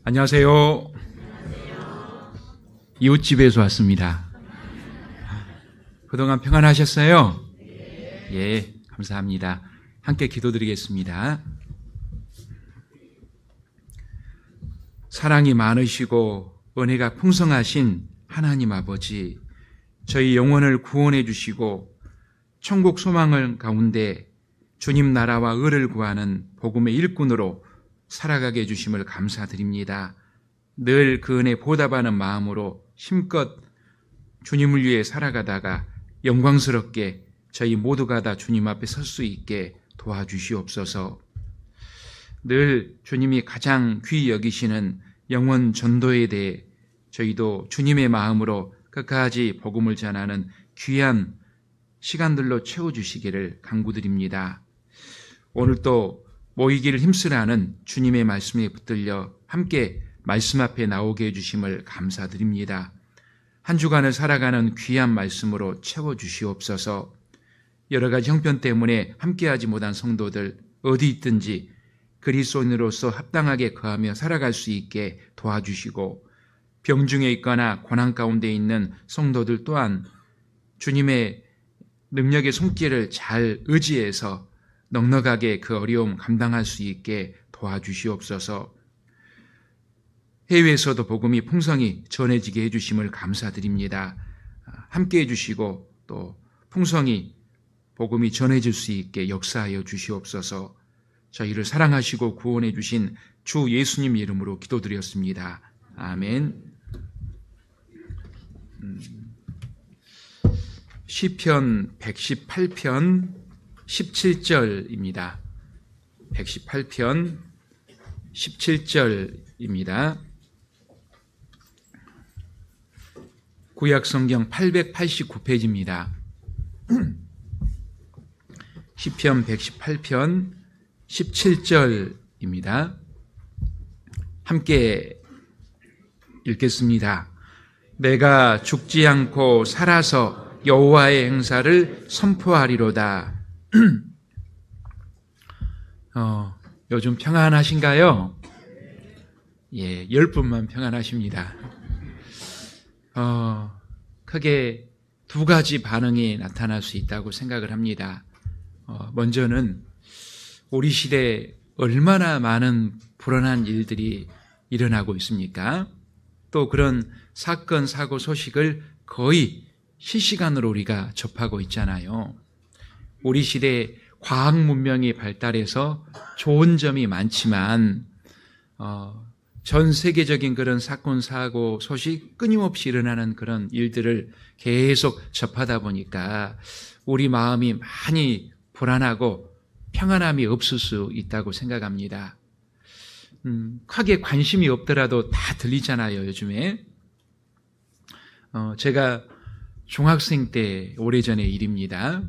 안녕하세요. 이웃집에서 왔습니다. 그동안 평안하셨어요? 예, 감사합니다. 함께 기도드리겠습니다. 사랑이 많으시고 은혜가 풍성하신 하나님 아버지, 저희 영혼을 구원해 주시고 천국 소망을 가운데 주님 나라와 의를 구하는 복음의 일꾼으로 살아가게 해주심을 감사드립니다. 늘 그 은혜 보답하는 마음으로 힘껏 주님을 위해 살아가다가 영광스럽게 저희 모두가 다 주님 앞에 설 수 있게 도와주시옵소서. 늘 주님이 가장 귀히 여기시는 영혼 전도에 대해 저희도 주님의 마음으로 끝까지 복음을 전하는 귀한 시간들로 채워주시기를 간구드립니다. 오늘 또 모이기를 힘쓰라는 주님의 말씀에 붙들려 함께 말씀 앞에 나오게 해주심을 감사드립니다. 한 주간을 살아가는 귀한 말씀으로 채워주시옵소서. 여러 가지 형편 때문에 함께하지 못한 성도들 어디 있든지 그리스도인으로서 합당하게 거하며 살아갈 수 있게 도와주시고, 병중에 있거나 고난 가운데 있는 성도들 또한 주님의 능력의 손길을 잘 의지해서 넉넉하게 그 어려움 감당할 수 있게 도와주시옵소서. 해외에서도 복음이 풍성히 전해지게 해주심을 감사드립니다. 함께 해주시고 또 풍성히 복음이 전해질 수 있게 역사하여 주시옵소서. 저희를 사랑하시고 구원해 주신 주 예수님 이름으로 기도드렸습니다. 아멘. 시편 118편 17절입니다. 118편 17절입니다. 구약성경 889페이지입니다. 시편 118편 17절입니다. 함께 읽겠습니다. 내가 죽지 않고 살아서 여호와의 행사를 선포하리로다. 요즘 평안하신가요? 예, 10분만 평안하십니다. 크게 두 가지 반응이 나타날 수 있다고 생각을 합니다. 먼저는 우리 시대에 얼마나 많은 불안한 일들이 일어나고 있습니까? 또 그런 사건, 사고 소식을 거의 실시간으로 우리가 접하고 있잖아요. 우리 시대에 과학 문명이 발달해서 좋은 점이 많지만 전 세계적인 그런 사건, 사고, 소식 끊임없이 일어나는 그런 일들을 계속 접하다 보니까 우리 마음이 많이 불안하고 평안함이 없을 수 있다고 생각합니다. 크게 관심이 없더라도 다 들리잖아요, 요즘에. 제가 중학생 때 오래전의 일입니다.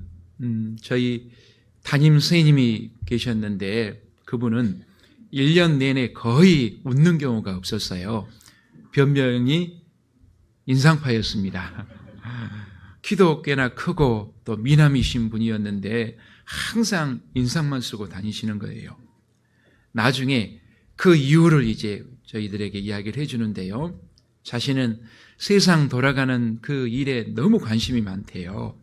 저희 담임 선생님이 계셨는데 그분은 1년 내내 거의 웃는 경우가 없었어요. 변명이 인상파였습니다. 키도 꽤나 크고 또 미남이신 분이었는데 항상 인상만 쓰고 다니시는 거예요. 나중에 그 이유를 이제 저희들에게 이야기를 해주는데요. 자신은 세상 돌아가는 그 일에 너무 관심이 많대요.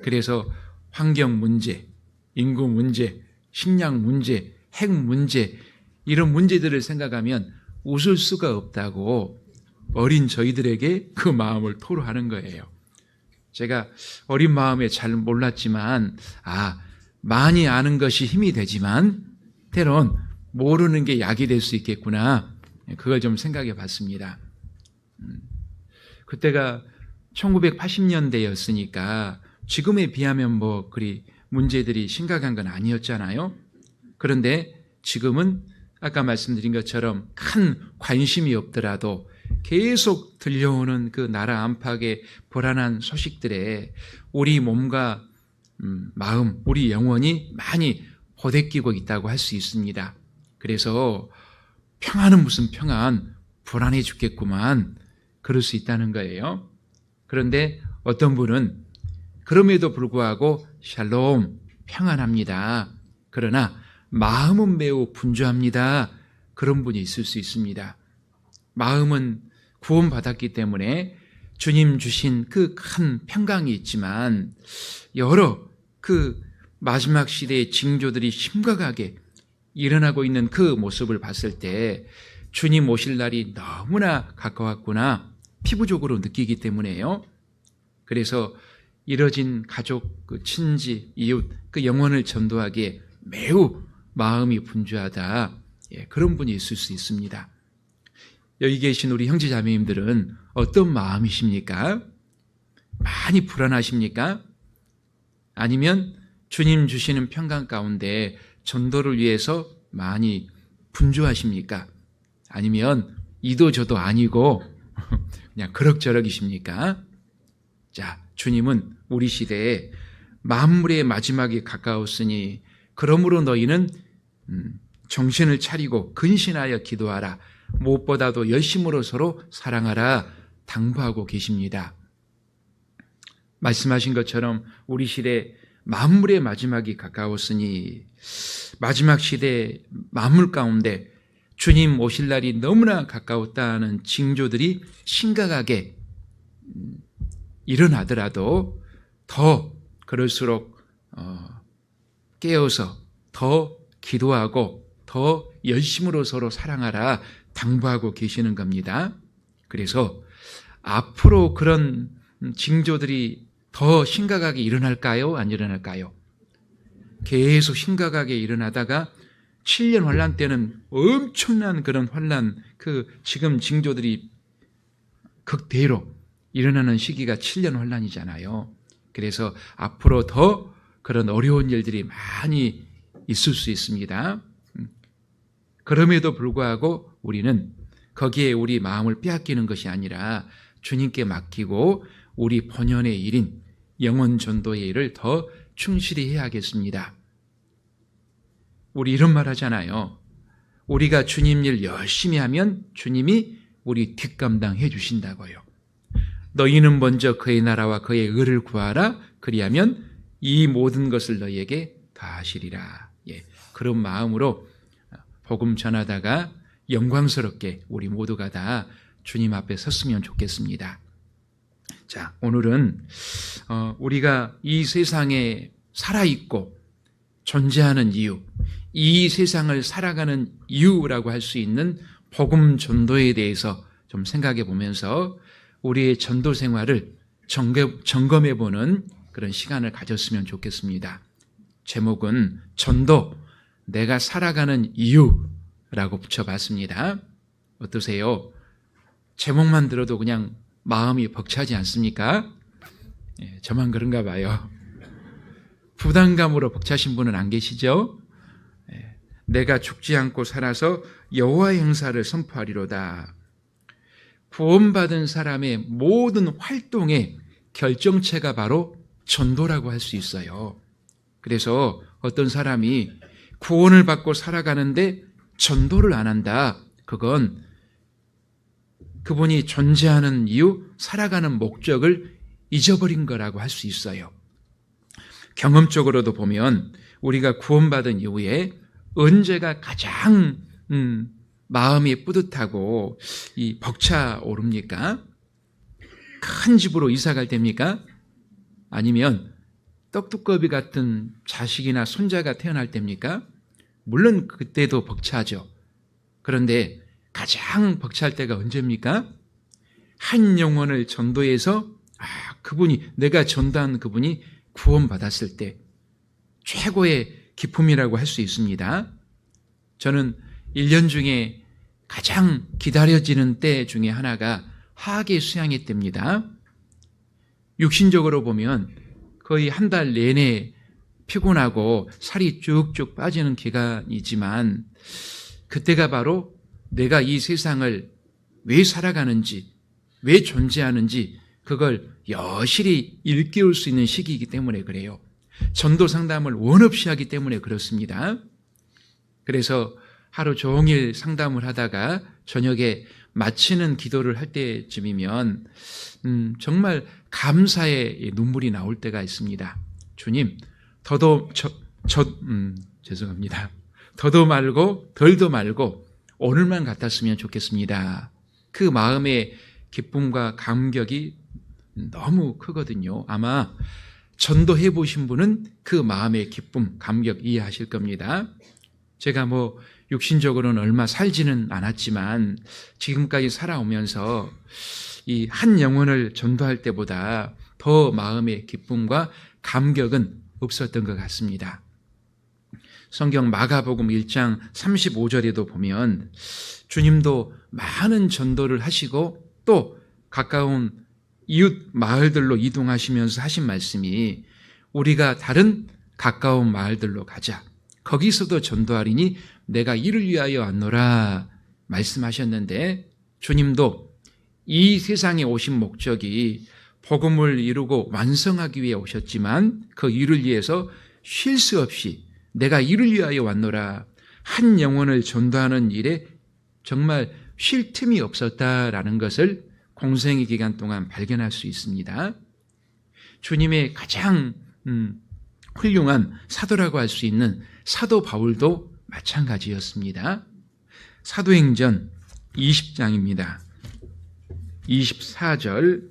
그래서 환경 문제, 인구 문제, 식량 문제, 핵 문제, 이런 문제들을 생각하면 웃을 수가 없다고 어린 저희들에게 그 마음을 토로하는 거예요. 제가 어린 마음에 잘 몰랐지만 많이 아는 것이 힘이 되지만 때론 모르는 게 약이 될 수 있겠구나, 그걸 좀 생각해 봤습니다. 그때가 1980년대였으니까 지금에 비하면 뭐 그리 문제들이 심각한 건 아니었잖아요. 그런데 지금은 아까 말씀드린 것처럼 큰 관심이 없더라도 계속 들려오는 그 나라 안팎의 불안한 소식들에 우리 몸과 마음, 우리 영혼이 많이 호되끼고 있다고 할 수 있습니다. 그래서 평안은 무슨 평안, 불안해 죽겠구만, 그럴 수 있다는 거예요. 그런데 어떤 분은 그럼에도 불구하고 샬롬, 평안합니다. 그러나 마음은 매우 분주합니다. 그런 분이 있을 수 있습니다. 마음은 구원받았기 때문에 주님 주신 그 큰 평강이 있지만 여러 그 마지막 시대의 징조들이 심각하게 일어나고 있는 그 모습을 봤을 때 주님 오실 날이 너무나 가까웠구나 피부적으로 느끼기 때문에요. 그래서 이뤄진 가족, 그 친지, 이웃, 그 영혼을 전도하기에 매우 마음이 분주하다. 그런 분이 있을 수 있습니다. 여기 계신 우리 형제 자매님들은 어떤 마음이십니까? 많이 불안하십니까? 아니면 주님 주시는 평강 가운데 전도를 위해서 많이 분주하십니까? 아니면 이도 저도 아니고 그냥 그럭저럭이십니까? 자, 주님은 우리 시대에 만물의 마지막이 가까웠으니 그러므로 너희는 정신을 차리고 근신하여 기도하라. 무엇보다도 열심으로 서로 사랑하라 당부하고 계십니다. 말씀하신 것처럼 우리 시대 만물의 마지막이 가까웠으니 마지막 시대 만물 가운데 주님 오실 날이 너무나 가까웠다는 징조들이 심각하게 일어나더라도 더 그럴수록 깨어서 더 기도하고 더 열심으로 서로 사랑하라 당부하고 계시는 겁니다. 그래서 앞으로 그런 징조들이 더 심각하게 일어날까요? 안 일어날까요? 계속 심각하게 일어나다가 7년 환란 때는 엄청난 그런 환란, 그 지금 징조들이 극대로 일어나는 시기가 7년 환란이잖아요. 그래서 앞으로 더 그런 어려운 일들이 많이 있을 수 있습니다. 그럼에도 불구하고 우리는 거기에 우리 마음을 빼앗기는 것이 아니라 주님께 맡기고 우리 본연의 일인 영혼 전도의 일을 더 충실히 해야겠습니다. 우리 이런 말 하잖아요. 우리가 주님 일 열심히 하면 주님이 우리 뒷감당해 주신다고요. 너희는 먼저 그의 나라와 그의 의를 구하라. 그리하면 이 모든 것을 너희에게 더하시리라. 그런 마음으로 복음 전하다가 영광스럽게 우리 모두가 다 주님 앞에 섰으면 좋겠습니다. 자, 오늘은 우리가 이 세상에 살아있고 존재하는 이유, 이 세상을 살아가는 이유라고 할 수 있는 복음 전도에 대해서 좀 생각해 보면서 우리의 전도 생활을 점검해 보는 그런 시간을 가졌으면 좋겠습니다. 제목은 전도, 내가 살아가는 이유라고 붙여봤습니다. 어떠세요? 제목만 들어도 그냥 마음이 벅차지 않습니까? 저만 그런가 봐요. 부담감으로 벅차신 분은 안 계시죠? 내가 죽지 않고 살아서 여호와의 행사를 선포하리로다. 구원받은 사람의 모든 활동의 결정체가 바로 전도라고 할 수 있어요. 그래서 어떤 사람이 구원을 받고 살아가는데 전도를 안 한다. 그건 그분이 존재하는 이유, 살아가는 목적을 잊어버린 거라고 할 수 있어요. 경험적으로도 보면 우리가 구원받은 이후에 언제가 가장 마음이 뿌듯하고 벅차오릅니까? 큰 집으로 이사 갈 때입니까? 아니면 떡두꺼비 같은 자식이나 손자가 태어날 때입니까? 물론 그때도 벅차죠. 그런데 가장 벅찰 때가 언제입니까? 한 영혼을 전도해서 그분이, 내가 전도한 그분이 구원받았을 때 최고의 기쁨이라고 할 수 있습니다. 저는 1년 중에 가장 기다려지는 때 중에 하나가 하계 수양회 때입니다. 육신적으로 보면 거의 한 달 내내 피곤하고 살이 쭉쭉 빠지는 기간이지만 그때가 바로 내가 이 세상을 왜 살아가는지, 왜 존재하는지 그걸 여실히 일깨울 수 있는 시기이기 때문에 그래요. 전도 상담을 원 없이 하기 때문에 그렇습니다. 그래서 하루 종일 상담을 하다가 저녁에 마치는 기도를 할 때쯤이면 정말 감사의 눈물이 나올 때가 있습니다. 주님, 죄송합니다. 더도 말고 덜도 말고 오늘만 같았으면 좋겠습니다. 그 마음의 기쁨과 감격이 너무 크거든요. 아마 전도해 보신 분은 그 마음의 기쁨, 감격 이해하실 겁니다. 제가 육신적으로는 얼마 살지는 않았지만 지금까지 살아오면서 이 한 영혼을 전도할 때보다 더 마음의 기쁨과 감격은 없었던 것 같습니다. 성경 마가복음 1장 35절에도 보면 주님도 많은 전도를 하시고 또 가까운 이웃 마을들로 이동하시면서 하신 말씀이 우리가 다른 가까운 마을들로 가자. 거기서도 전도하리니 내가 이를 위하여 왔노라 말씀하셨는데 주님도 이 세상에 오신 목적이 복음을 이루고 완성하기 위해 오셨지만 그 일을 위해서 쉴 수 없이 내가 이를 위하여 왔노라 한 영혼을 전도하는 일에 정말 쉴 틈이 없었다라는 것을 공생의 기간 동안 발견할 수 있습니다. 주님의 가장 훌륭한 사도라고 할 수 있는 사도 바울도 마찬가지였습니다. 사도행전 20장입니다. 24절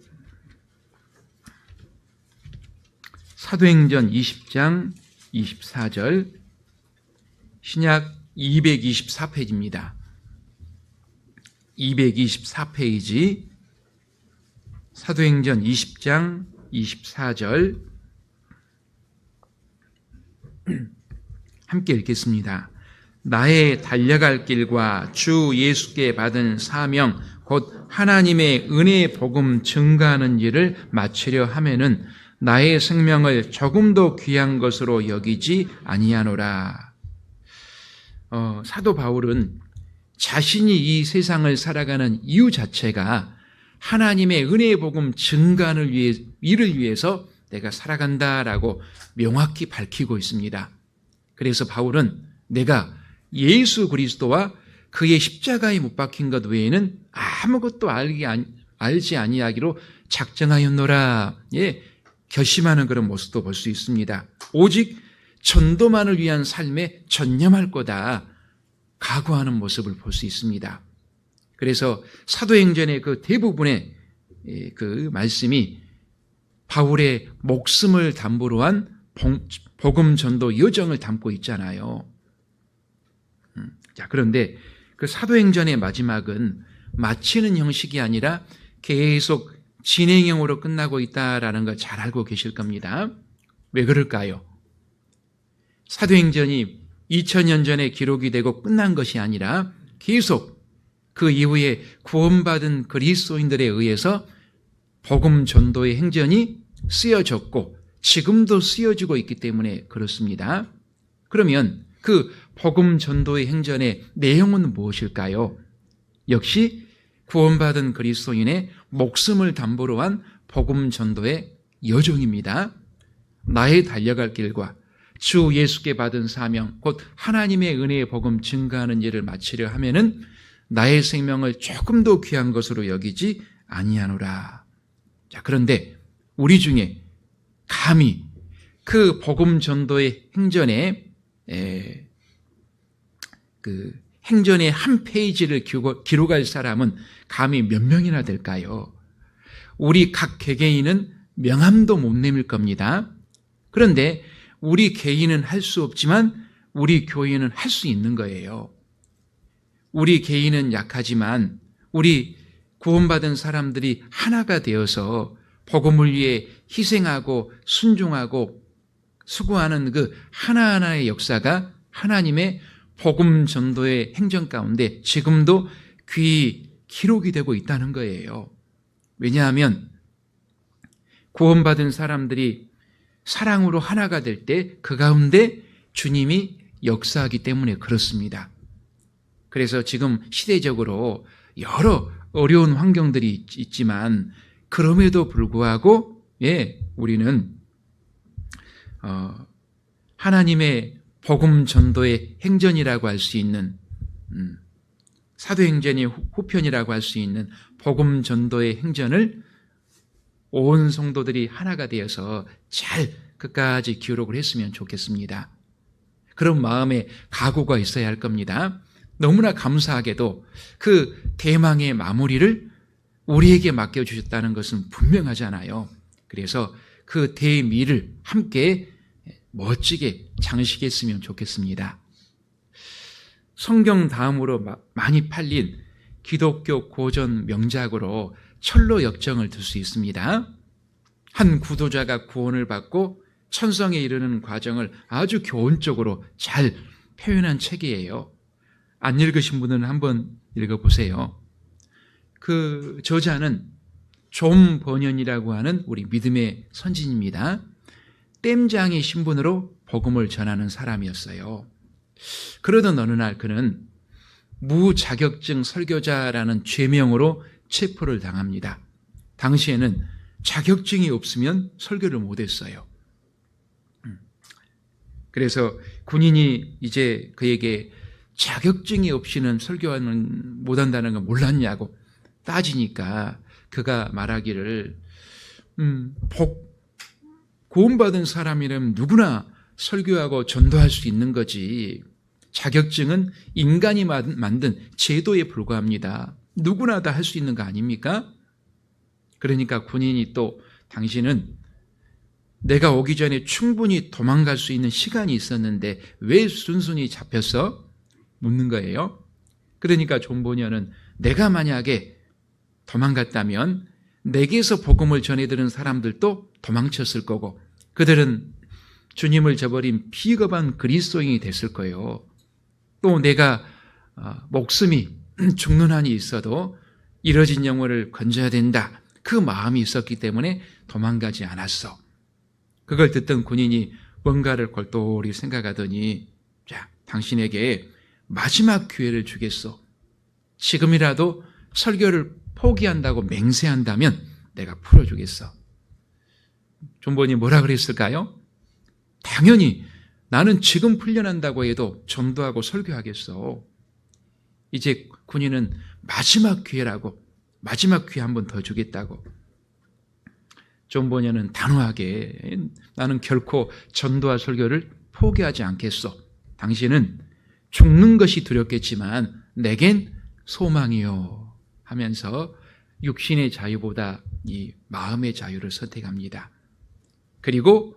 사도행전 20장 24절 신약 224페이지입니다. 224페이지 사도행전 20장 24절 함께 읽겠습니다. 나의 달려갈 길과 주 예수께 받은 사명 곧 하나님의 은혜의 복음 증거하는 일을 마치려 하면은 나의 생명을 조금도 귀한 것으로 여기지 아니하노라. 사도 바울은 자신이 이 세상을 살아가는 이유 자체가 하나님의 은혜의 복음 증거하는 일을 위해서 내가 살아간다라고 명확히 밝히고 있습니다. 그래서 바울은 내가 예수 그리스도와 그의 십자가에 못 박힌 것 외에는 아무것도 알지 아니하기로 작정하였노라. 결심하는 그런 모습도 볼 수 있습니다. 오직 전도만을 위한 삶에 전념할 거다. 각오하는 모습을 볼 수 있습니다. 그래서 사도행전의 그 대부분의 그 말씀이 바울의 목숨을 담보로 한 복음 전도 여정을 담고 있잖아요. 자, 그런데 그 사도행전의 마지막은 마치는 형식이 아니라 계속 진행형으로 끝나고 있다라는 걸 잘 알고 계실 겁니다. 왜 그럴까요? 사도행전이 2000년 전에 기록이 되고 끝난 것이 아니라 계속 그 이후에 구원받은 그리스도인들에 의해서 복음 전도의 행전이 쓰여졌고 지금도 쓰여지고 있기 때문에 그렇습니다. 그러면 그 복음 전도의 행전의 내용은 무엇일까요? 역시 구원받은 그리스도인의 목숨을 담보로 한 복음 전도의 여정입니다. 나의 달려갈 길과 주 예수께 받은 사명 곧 하나님의 은혜의 복음 증거하는 일을 마치려 하면은 나의 생명을 조금도 귀한 것으로 여기지 아니하노라. 자, 그런데 우리 중에 감히 그 복음 전도의 행전에 그 행전의 한 페이지를 기록할 사람은 감히 몇 명이나 될까요? 우리 각 개개인은 명함도 못 내밀 겁니다. 그런데 우리 개인은 할 수 없지만 우리 교인은 할 수 있는 거예요. 우리 개인은 약하지만 우리 구원받은 사람들이 하나가 되어서 복음을 위해 희생하고 순종하고 수고하는 그 하나하나의 역사가 하나님의 복음 전도의 행전 가운데 지금도 귀히 기록이 되고 있다는 거예요. 왜냐하면 구원받은 사람들이 사랑으로 하나가 될 때 그 가운데 주님이 역사하기 때문에 그렇습니다. 그래서 지금 시대적으로 여러 어려운 환경들이 있지만 그럼에도 불구하고 우리는 하나님의 복음 전도의 행전이라고 할 수 있는 사도행전의 후편이라고 할 수 있는 복음 전도의 행전을 온 성도들이 하나가 되어서 잘 끝까지 기록을 했으면 좋겠습니다. 그런 마음에 각오가 있어야 할 겁니다. 너무나 감사하게도 그 대망의 마무리를 우리에게 맡겨주셨다는 것은 분명하잖아요. 그래서 그 대미를 함께 멋지게 장식했으면 좋겠습니다. 성경 다음으로 많이 팔린 기독교 고전 명작으로 철로 역정을 들 수 있습니다. 한 구도자가 구원을 받고 천성에 이르는 과정을 아주 교훈적으로 잘 표현한 책이에요. 안 읽으신 분은 한번 읽어보세요. 그 저자는 존 버년이라고 하는 우리 믿음의 선진입니다. 땜장의 신분으로 복음을 전하는 사람이었어요. 그러던 어느 날 그는 무자격증 설교자라는 죄명으로 체포를 당합니다. 당시에는 자격증이 없으면 설교를 못했어요. 그래서 군인이 이제 그에게 자격증이 없이는 설교는 못한다는 걸 몰랐냐고 따지니까 그가 말하기를 구원받은 사람이라면 누구나 설교하고 전도할 수 있는 거지, 자격증은 인간이 만든 제도에 불과합니다. 누구나 다 할 수 있는 거 아닙니까? 그러니까 군인이 또 당신은 내가 오기 전에 충분히 도망갈 수 있는 시간이 있었는데 왜 순순히 잡혔어? 묻는 거예요. 그러니까 존 버년은 내가 만약에 도망갔다면 내게서 복음을 전해들은 사람들도 도망쳤을 거고 그들은 주님을 저버린 비겁한 그리스도인이 됐을 거예요. 또 내가 목숨이 죽는 한이 있어도 이뤄진 영혼을 건져야 된다, 그 마음이 있었기 때문에 도망가지 않았어. 그걸 듣던 군인이 뭔가를 골똘히 생각하더니, 자, 당신에게 마지막 기회를 주겠어. 지금이라도 설교를 포기한다고 맹세한다면 내가 풀어주겠어. 존 버년이 뭐라 그랬을까요? 당연히 나는 지금 풀려난다고 해도 전도하고 설교하겠어. 이제 군인은 마지막 기회라고, 마지막 기회 한 번 더 주겠다고. 존 버년은 단호하게 나는 결코 전도와 설교를 포기하지 않겠어. 당신은 죽는 것이 두렵겠지만 내겐 소망이요 하면서 육신의 자유보다 이 마음의 자유를 선택합니다. 그리고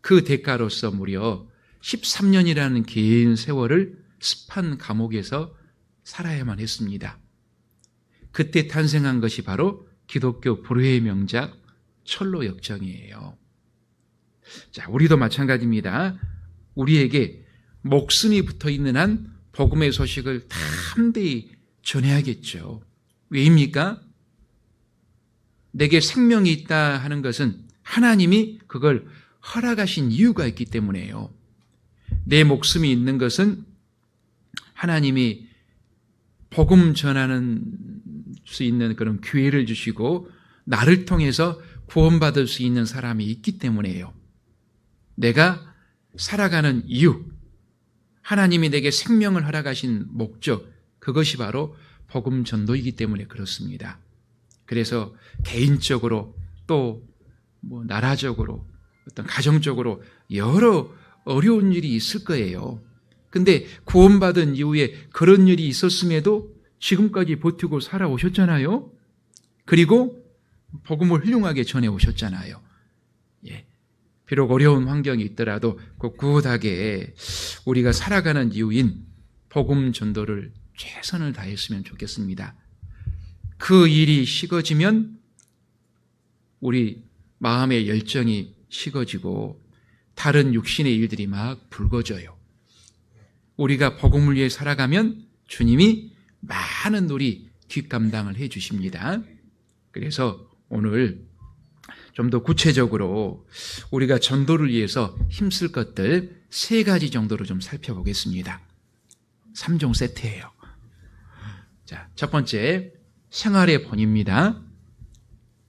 그 대가로서 무려 13년이라는 긴 세월을 습한 감옥에서 살아야만 했습니다. 그때 탄생한 것이 바로 기독교 불후의 명작 철로 역정이에요. 자, 우리도 마찬가지입니다. 우리에게 목숨이 붙어있는 한 복음의 소식을 담대히 전해야겠죠. 왜입니까? 내게 생명이 있다 하는 것은 하나님이 그걸 허락하신 이유가 있기 때문에요. 내 목숨이 있는 것은 하나님이 복음 전하는 수 있는 그런 기회를 주시고 나를 통해서 구원받을 수 있는 사람이 있기 때문에요. 내가 살아가는 이유, 하나님이 내게 생명을 허락하신 목적, 그것이 바로 복음 전도이기 때문에 그렇습니다. 그래서 개인적으로 또 나라적으로 어떤 가정적으로 여러 어려운 일이 있을 거예요. 근데 구원받은 이후에 그런 일이 있었음에도 지금까지 버티고 살아오셨잖아요. 그리고 복음을 훌륭하게 전해오셨잖아요. 예. 비록 어려운 환경이 있더라도 꿋꿋하게 우리가 살아가는 이유인 복음 전도를 최선을 다했으면 좋겠습니다. 그 일이 식어지면 우리 마음의 열정이 식어지고 다른 육신의 일들이 막 붉어져요. 우리가 복음을 위해 살아가면 주님이 많은 우리 뒷감당을 해 주십니다. 그래서 오늘 좀 더 구체적으로 우리가 전도를 위해서 힘쓸 것들 3가지 정도로 좀 살펴보겠습니다. 3종 세트예요. 자, 첫 번째, 생활의 본입니다.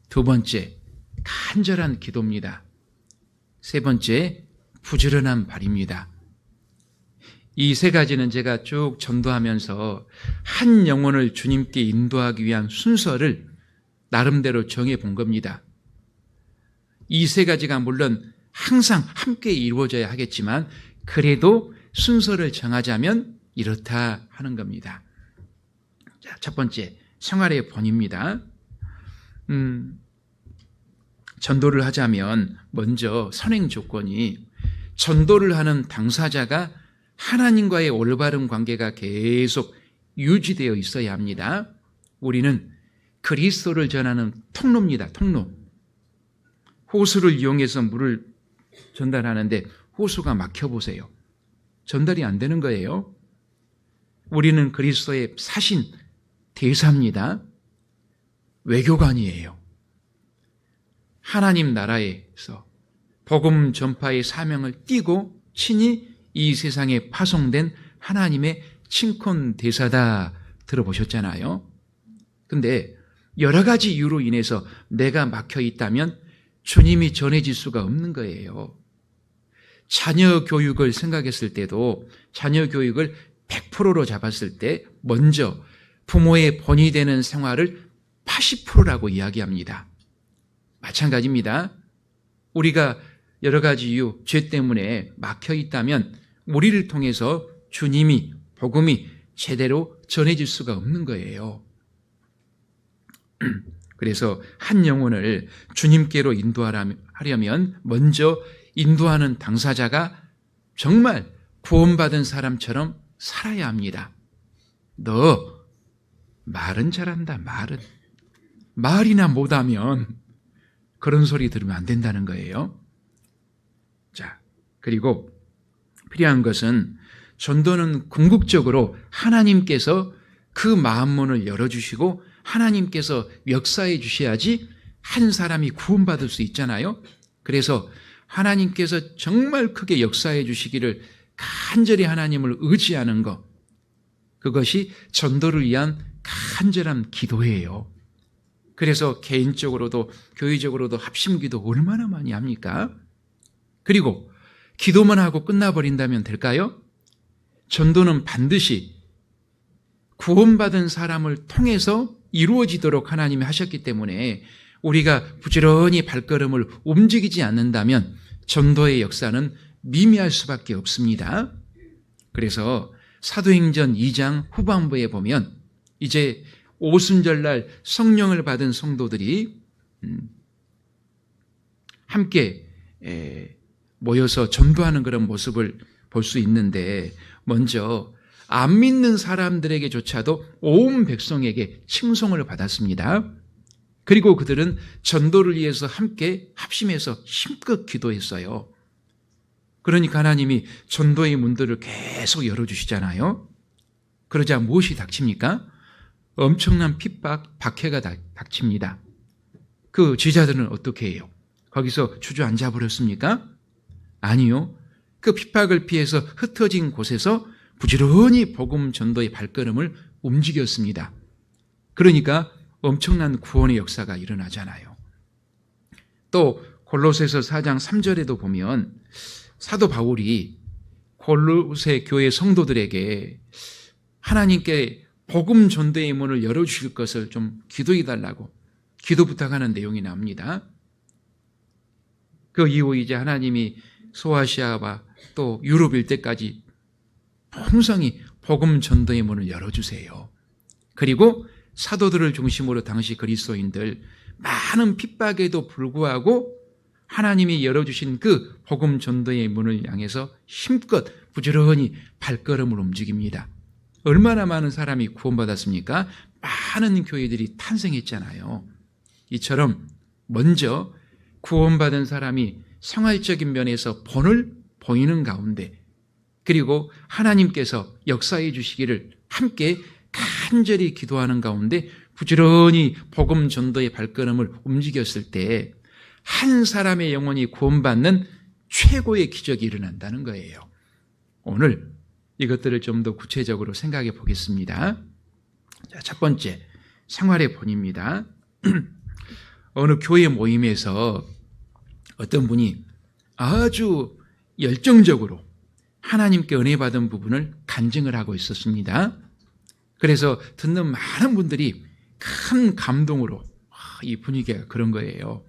두 번째, 간절한 기도입니다. 세 번째, 부지런한 발입니다. 이 3가지는 제가 쭉 전도하면서 한 영혼을 주님께 인도하기 위한 순서를 나름대로 정해 본 겁니다. 이 3가지가 물론 항상 함께 이루어져야 하겠지만 그래도 순서를 정하자면 이렇다 하는 겁니다. 자, 첫 번째, 생활의 본입니다. 전도를 하자면 먼저 선행 조건이 전도를 하는 당사자가 하나님과의 올바른 관계가 계속 유지되어 있어야 합니다. 우리는 그리스도를 전하는 통로입니다. 통로. 호수를 이용해서 물을 전달하는데 호수가 막혀보세요. 전달이 안 되는 거예요. 우리는 그리스도의 사신 대사입니다. 외교관이에요. 하나님 나라에서 복음 전파의 사명을 띠고 친히 이 세상에 파송된 하나님의 친권 대사다 들어보셨잖아요. 근데 여러 가지 이유로 인해서 내가 막혀 있다면 주님이 전해질 수가 없는 거예요. 자녀 교육을 생각했을 때도 자녀 교육을 100%로 잡았을 때 먼저 부모의 본이 되는 생활을 80%라고 이야기합니다. 마찬가지입니다. 우리가 여러 가지 이유, 죄 때문에 막혀 있다면 우리를 통해서 주님이, 복음이 제대로 전해질 수가 없는 거예요. 그래서 한 영혼을 주님께로 인도하려면 먼저 인도하는 당사자가 정말 구원받은 사람처럼 살아야 합니다. 너 말은 잘한다, 말이나 못하면 그런 소리 들으면 안 된다는 거예요. 자, 그리고 필요한 것은 전도는 궁극적으로 하나님께서 그 마음문을 열어주시고 하나님께서 역사해 주셔야지 한 사람이 구원받을 수 있잖아요. 그래서 하나님께서 정말 크게 역사해 주시기를 간절히 하나님을 의지하는 것, 그것이 전도를 위한 간절한 기도예요. 그래서 개인적으로도 교회적으로도 합심기도 얼마나 많이 합니까? 그리고 기도만 하고 끝나버린다면 될까요? 전도는 반드시 구원받은 사람을 통해서 이루어지도록 하나님이 하셨기 때문에 우리가 부지런히 발걸음을 움직이지 않는다면 전도의 역사는 미미할 수밖에 없습니다. 그래서 사도행전 2장 후반부에 보면 이제 오순절날 성령을 받은 성도들이 함께 모여서 전도하는 그런 모습을 볼 수 있는데, 먼저 안 믿는 사람들에게조차도 온 백성에게 칭송을 받았습니다. 그리고 그들은 전도를 위해서 함께 합심해서 힘껏 기도했어요. 그러니까 하나님이 전도의 문들을 계속 열어주시잖아요. 그러자 무엇이 닥칩니까? 엄청난 핍박, 박해가 닥칩니다. 그 제자들은 어떻게 해요? 거기서 주저앉아 버렸습니까? 아니요. 그 핍박을 피해서 흩어진 곳에서 부지런히 복음 전도의 발걸음을 움직였습니다. 그러니까 엄청난 구원의 역사가 일어나잖아요. 또 골로새서 4장 3절에도 보면 사도 바울이 골로새 교회 성도들에게 하나님께 복음 전도의 문을 열어주실 것을 좀 기도해달라고 기도 부탁하는 내용이 나옵니다. 그 이후 이제 하나님이 소아시아와 또 유럽 일대까지 풍성히 복음 전도의 문을 열어주세요. 그리고 사도들을 중심으로 당시 그리스도인들 많은 핍박에도 불구하고 하나님이 열어주신 그 복음 전도의 문을 향해서 힘껏 부지런히 발걸음을 움직입니다. 얼마나 많은 사람이 구원받았습니까? 많은 교회들이 탄생했잖아요. 이처럼 먼저 구원받은 사람이 생활적인 면에서 본을 보이는 가운데, 그리고 하나님께서 역사해 주시기를 함께 간절히 기도하는 가운데 부지런히 복음 전도의 발걸음을 움직였을 때 한 사람의 영혼이 구원받는 최고의 기적이 일어난다는 거예요. 오늘 이것들을 좀 더 구체적으로 생각해 보겠습니다. 자, 첫 번째, 생활의 본입니다. 어느 교회 모임에서 어떤 분이 아주 열정적으로 하나님께 은혜 받은 부분을 간증을 하고 있었습니다. 그래서 듣는 많은 분들이 큰 감동으로 이 분위기가 그런 거예요.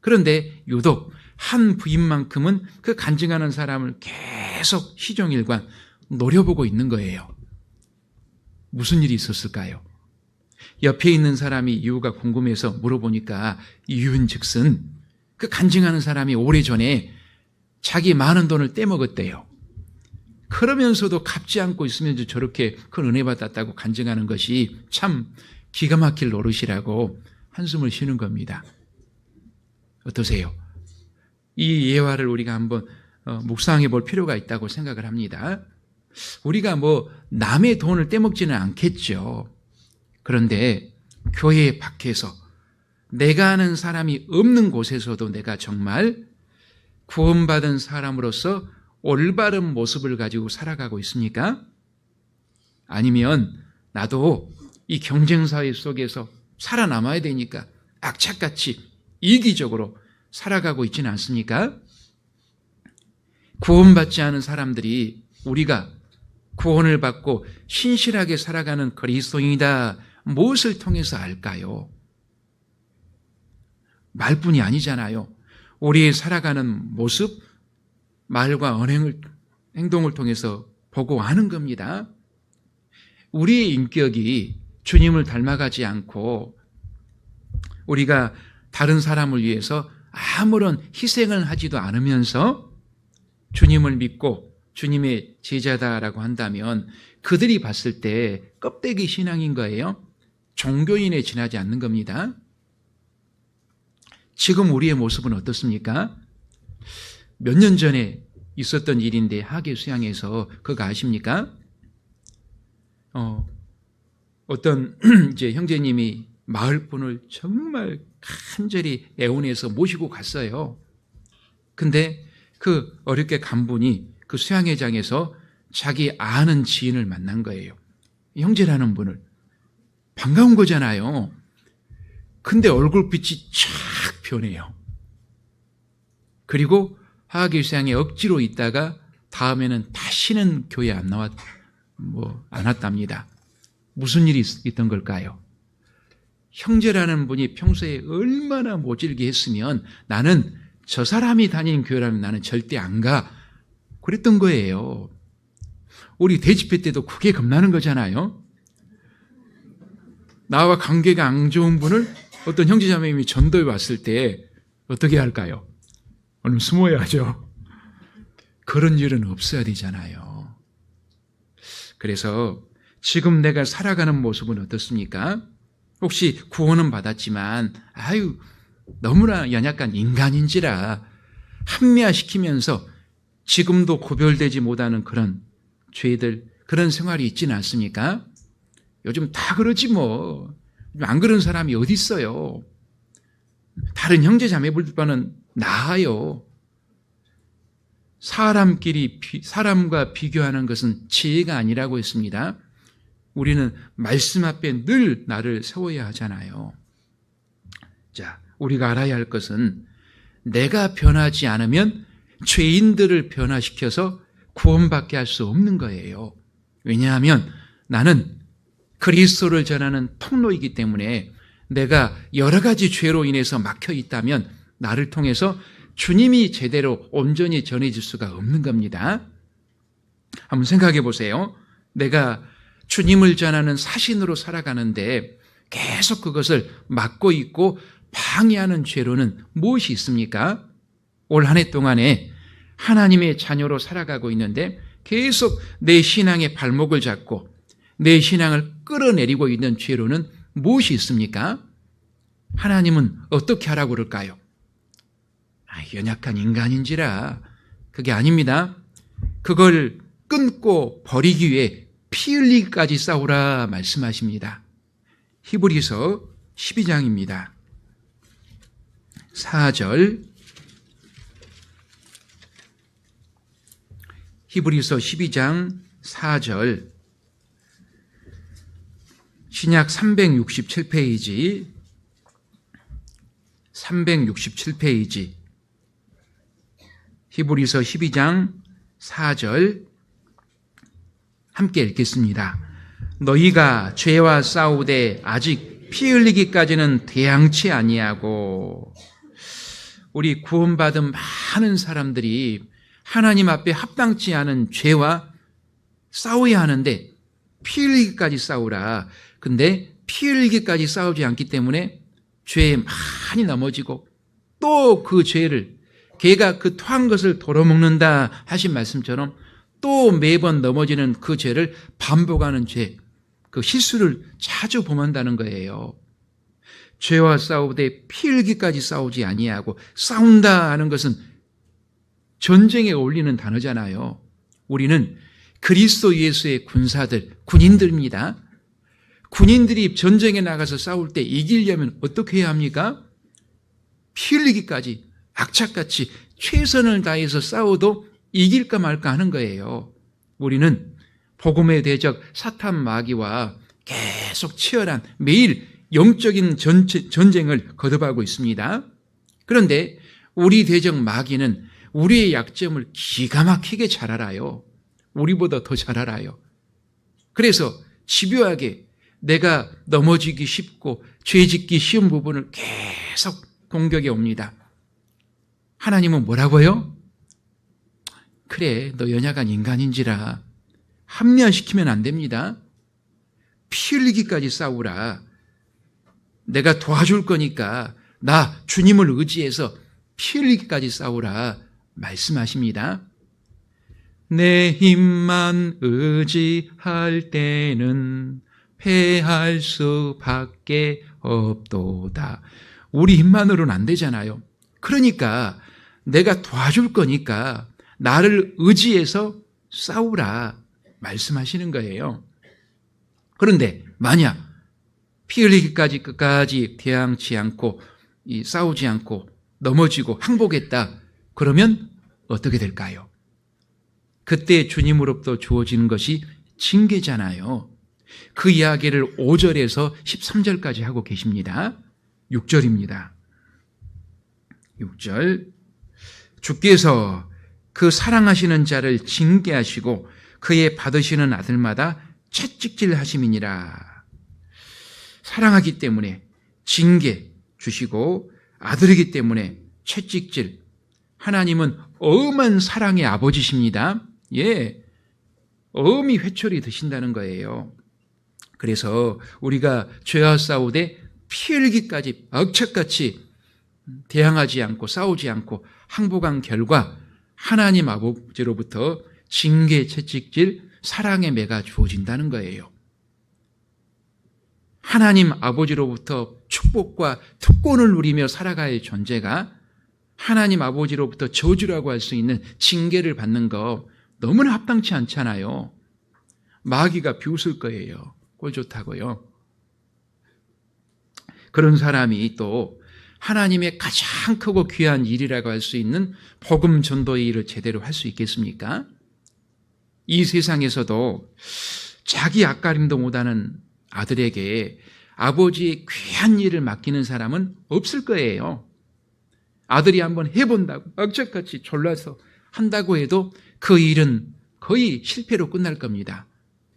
그런데 유독 한 부인만큼은 그 간증하는 사람을 계속 시종일관 노려보고 있는 거예요. 무슨 일이 있었을까요? 옆에 있는 사람이 이유가 궁금해서 물어보니까 이유인즉슨 그 간증하는 사람이 오래전에 자기 많은 돈을 떼먹었대요. 그러면서도 갚지 않고 있으면서 저렇게 큰 은혜 받았다고 간증하는 것이 참 기가 막힐 노릇이라고 한숨을 쉬는 겁니다. 어떠세요? 이 예화를 우리가 한번 묵상해 볼 필요가 있다고 생각을 합니다. 우리가 남의 돈을 떼먹지는 않겠죠. 그런데 교회 밖에서 내가 아는 사람이 없는 곳에서도 내가 정말 구원받은 사람으로서 올바른 모습을 가지고 살아가고 있습니까? 아니면 나도 이 경쟁사회 속에서 살아남아야 되니까 악착같이 이기적으로 살아가고 있지는 않습니까? 구원받지 않은 사람들이 우리가 구원을 받고 신실하게 살아가는 그리스도인이다 무엇을 통해서 알까요? 말뿐이 아니잖아요. 우리의 살아가는 모습, 말과 행동을 통해서 보고 아는 겁니다. 우리의 인격이 주님을 닮아가지 않고 우리가 다른 사람을 위해서 아무런 희생을 하지도 않으면서 주님을 믿고 주님의 제자다라고 한다면 그들이 봤을 때 껍데기 신앙인 거예요. 종교인에 지나지 않는 겁니다. 지금 우리의 모습은 어떻습니까? 몇 년 전에 있었던 일인데 하계 수양에서 그거 아십니까? 어떤 이제 형제님이 마을분을 정말 간절히 애원해서 모시고 갔어요. 근데 그 어렵게 간 분이 그 수양회장에서 자기 아는 지인을 만난 거예요. 형제라는 분을. 반가운 거잖아요. 근데 얼굴빛이 쫙 변해요. 그리고 하계 수양에 억지로 있다가 다음에는 다시는 교회 안 왔답니다. 무슨 일이 있던 걸까요? 형제라는 분이 평소에 얼마나 모질게 했으면 나는 저 사람이 다니는 교회라면 나는 절대 안 가. 그랬던 거예요. 우리 대집회 때도 그게 겁나는 거잖아요. 나와 관계가 안 좋은 분을 어떤 형제자매님이 전도에 왔을 때 어떻게 할까요? 얼른 숨어야죠. 그런 일은 없어야 되잖아요. 그래서 지금 내가 살아가는 모습은 어떻습니까? 혹시 구원은 받았지만 너무나 연약한 인간인지라 합리화시키면서 지금도 구별되지 못하는 그런 죄들, 그런 생활이 있지는 않습니까? 요즘 다 그러지 뭐. 안 그런 사람이 어디 있어요? 다른 형제 자매들보다는 나아요. 사람과 비교하는 것은 지혜가 아니라고 했습니다. 우리는 말씀 앞에 늘 나를 세워야 하잖아요. 자, 우리가 알아야 할 것은 내가 변하지 않으면 죄인들을 변화시켜서 구원받게 할 수 없는 거예요. 왜냐하면 나는 그리스도를 전하는 통로이기 때문에 내가 여러 가지 죄로 인해서 막혀 있다면 나를 통해서 주님이 제대로 온전히 전해질 수가 없는 겁니다. 한번 생각해 보세요. 내가 주님을 전하는 사신으로 살아가는데 계속 그것을 막고 있고 방해하는 죄로는 무엇이 있습니까? 올 한 해 동안에 하나님의 자녀로 살아가고 있는데 계속 내 신앙의 발목을 잡고 내 신앙을 끌어내리고 있는 죄로는 무엇이 있습니까? 하나님은 어떻게 하라고 그럴까요? 연약한 인간인지라. 그게 아닙니다. 그걸 끊고 버리기 위해 피 흘리기까지 싸우라 말씀하십니다. 히브리서 12장입니다. 4절. 히브리서 12장 4절. 신약 367페이지. 367페이지. 히브리서 12장 4절 함께 읽겠습니다. 너희가 죄와 싸우되 아직 피 흘리기까지는 대항치 아니하고. 우리 구원받은 많은 사람들이 하나님 앞에 합당치 않은 죄와 싸워야 하는데 피 흘리기까지 싸우라. 근데 피 흘리기까지 싸우지 않기 때문에 죄에 많이 넘어지고 또 그 죄를 걔가 그 토한 것을 덜어먹는다 하신 말씀처럼 또 매번 넘어지는 그 죄를 반복하는 죄, 그 실수를 자주 범한다는 거예요. 죄와 싸우되 피 흘기까지 싸우지 아니하고, 싸운다 하는 것은 전쟁에 어울리는 단어잖아요. 우리는 그리스도 예수의 군사들, 군인들입니다. 군인들이 전쟁에 나가서 싸울 때 이기려면 어떻게 해야 합니까? 피 흘리기까지 악착같이 최선을 다해서 싸워도 이길까 말까 하는 거예요. 우리는 복음의 대적 사탄 마귀와 계속 치열한 매일 영적인 전쟁을 거듭하고 있습니다. 그런데 우리 대적 마귀는 우리의 약점을 기가 막히게 잘 알아요. 우리보다 더 잘 알아요. 그래서 집요하게 내가 넘어지기 쉽고 죄짓기 쉬운 부분을 계속 공격해 옵니다. 하나님은 뭐라고요? 그래, 너 연약한 인간인지라 합리화시키면 안 됩니다. 피 흘리기까지 싸우라. 내가 도와줄 거니까 나 주님을 의지해서 피 흘리기까지 싸우라 말씀하십니다. 내 힘만 의지할 때는 패할 수밖에 없도다. 우리 힘만으로는 안 되잖아요. 그러니까 내가 도와줄 거니까 나를 의지해서 싸우라 말씀하시는 거예요. 그런데 만약 피 흘리기까지 끝까지 대항치 않고 싸우지 않고 넘어지고 항복했다, 그러면 어떻게 될까요? 그때 주님으로부터 주어지는 것이 징계잖아요. 그 이야기를 5절에서 13절까지 하고 계십니다. 6절입니다. 6절, 주께서 그 사랑하시는 자를 징계하시고 그의 받으시는 아들마다 채찍질 하심이니라. 사랑하기 때문에 징계 주시고 아들이기 때문에 채찍질. 하나님은 어음한 사랑의 아버지십니다. 예, 어음이 회초리 드신다는 거예요. 그래서 우리가 죄와 싸우되 피 흘기까지 억척같이 대항하지 않고 싸우지 않고 항복한 결과 하나님 아버지로부터 징계, 채찍질, 사랑의 매가 주어진다는 거예요. 하나님 아버지로부터 축복과 특권을 누리며 살아갈 존재가 하나님 아버지로부터 저주라고 할 수 있는 징계를 받는 거 너무나 합당치 않잖아요. 마귀가 비웃을 거예요. 꼴 좋다고요. 그런 사람이 또 하나님의 가장 크고 귀한 일이라고 할 수 있는 복음 전도의 일을 제대로 할 수 있겠습니까? 이 세상에서도 자기 앞가림도 못하는 아들에게 아버지의 귀한 일을 맡기는 사람은 없을 거예요. 아들이 한번 해본다고 억척같이 졸라서 한다고 해도 그 일은 거의 실패로 끝날 겁니다.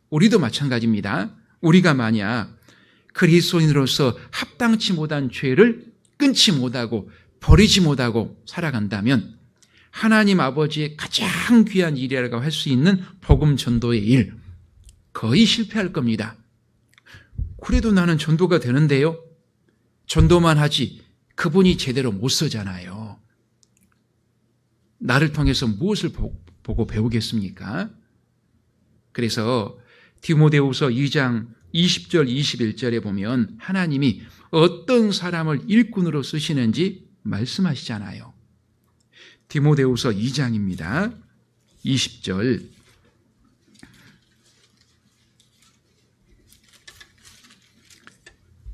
우리도 마찬가지입니다. 우리가 만약 그리스도인으로서 합당치 못한 죄를 끊지 못하고 버리지 못하고 살아간다면 하나님 아버지의 가장 귀한 일이라고 할 수 있는 복음 전도의 일, 거의 실패할 겁니다. 그래도 나는 전도가 되는데요? 전도만 하지 그분이 제대로 못 쓰잖아요. 나를 통해서 무엇을 보고 배우겠습니까? 그래서 디모데후서 2장 20절 21절에 보면 하나님이 어떤 사람을 일꾼으로 쓰시는지 말씀하시잖아요. 디모데후서 2장입니다. 20절.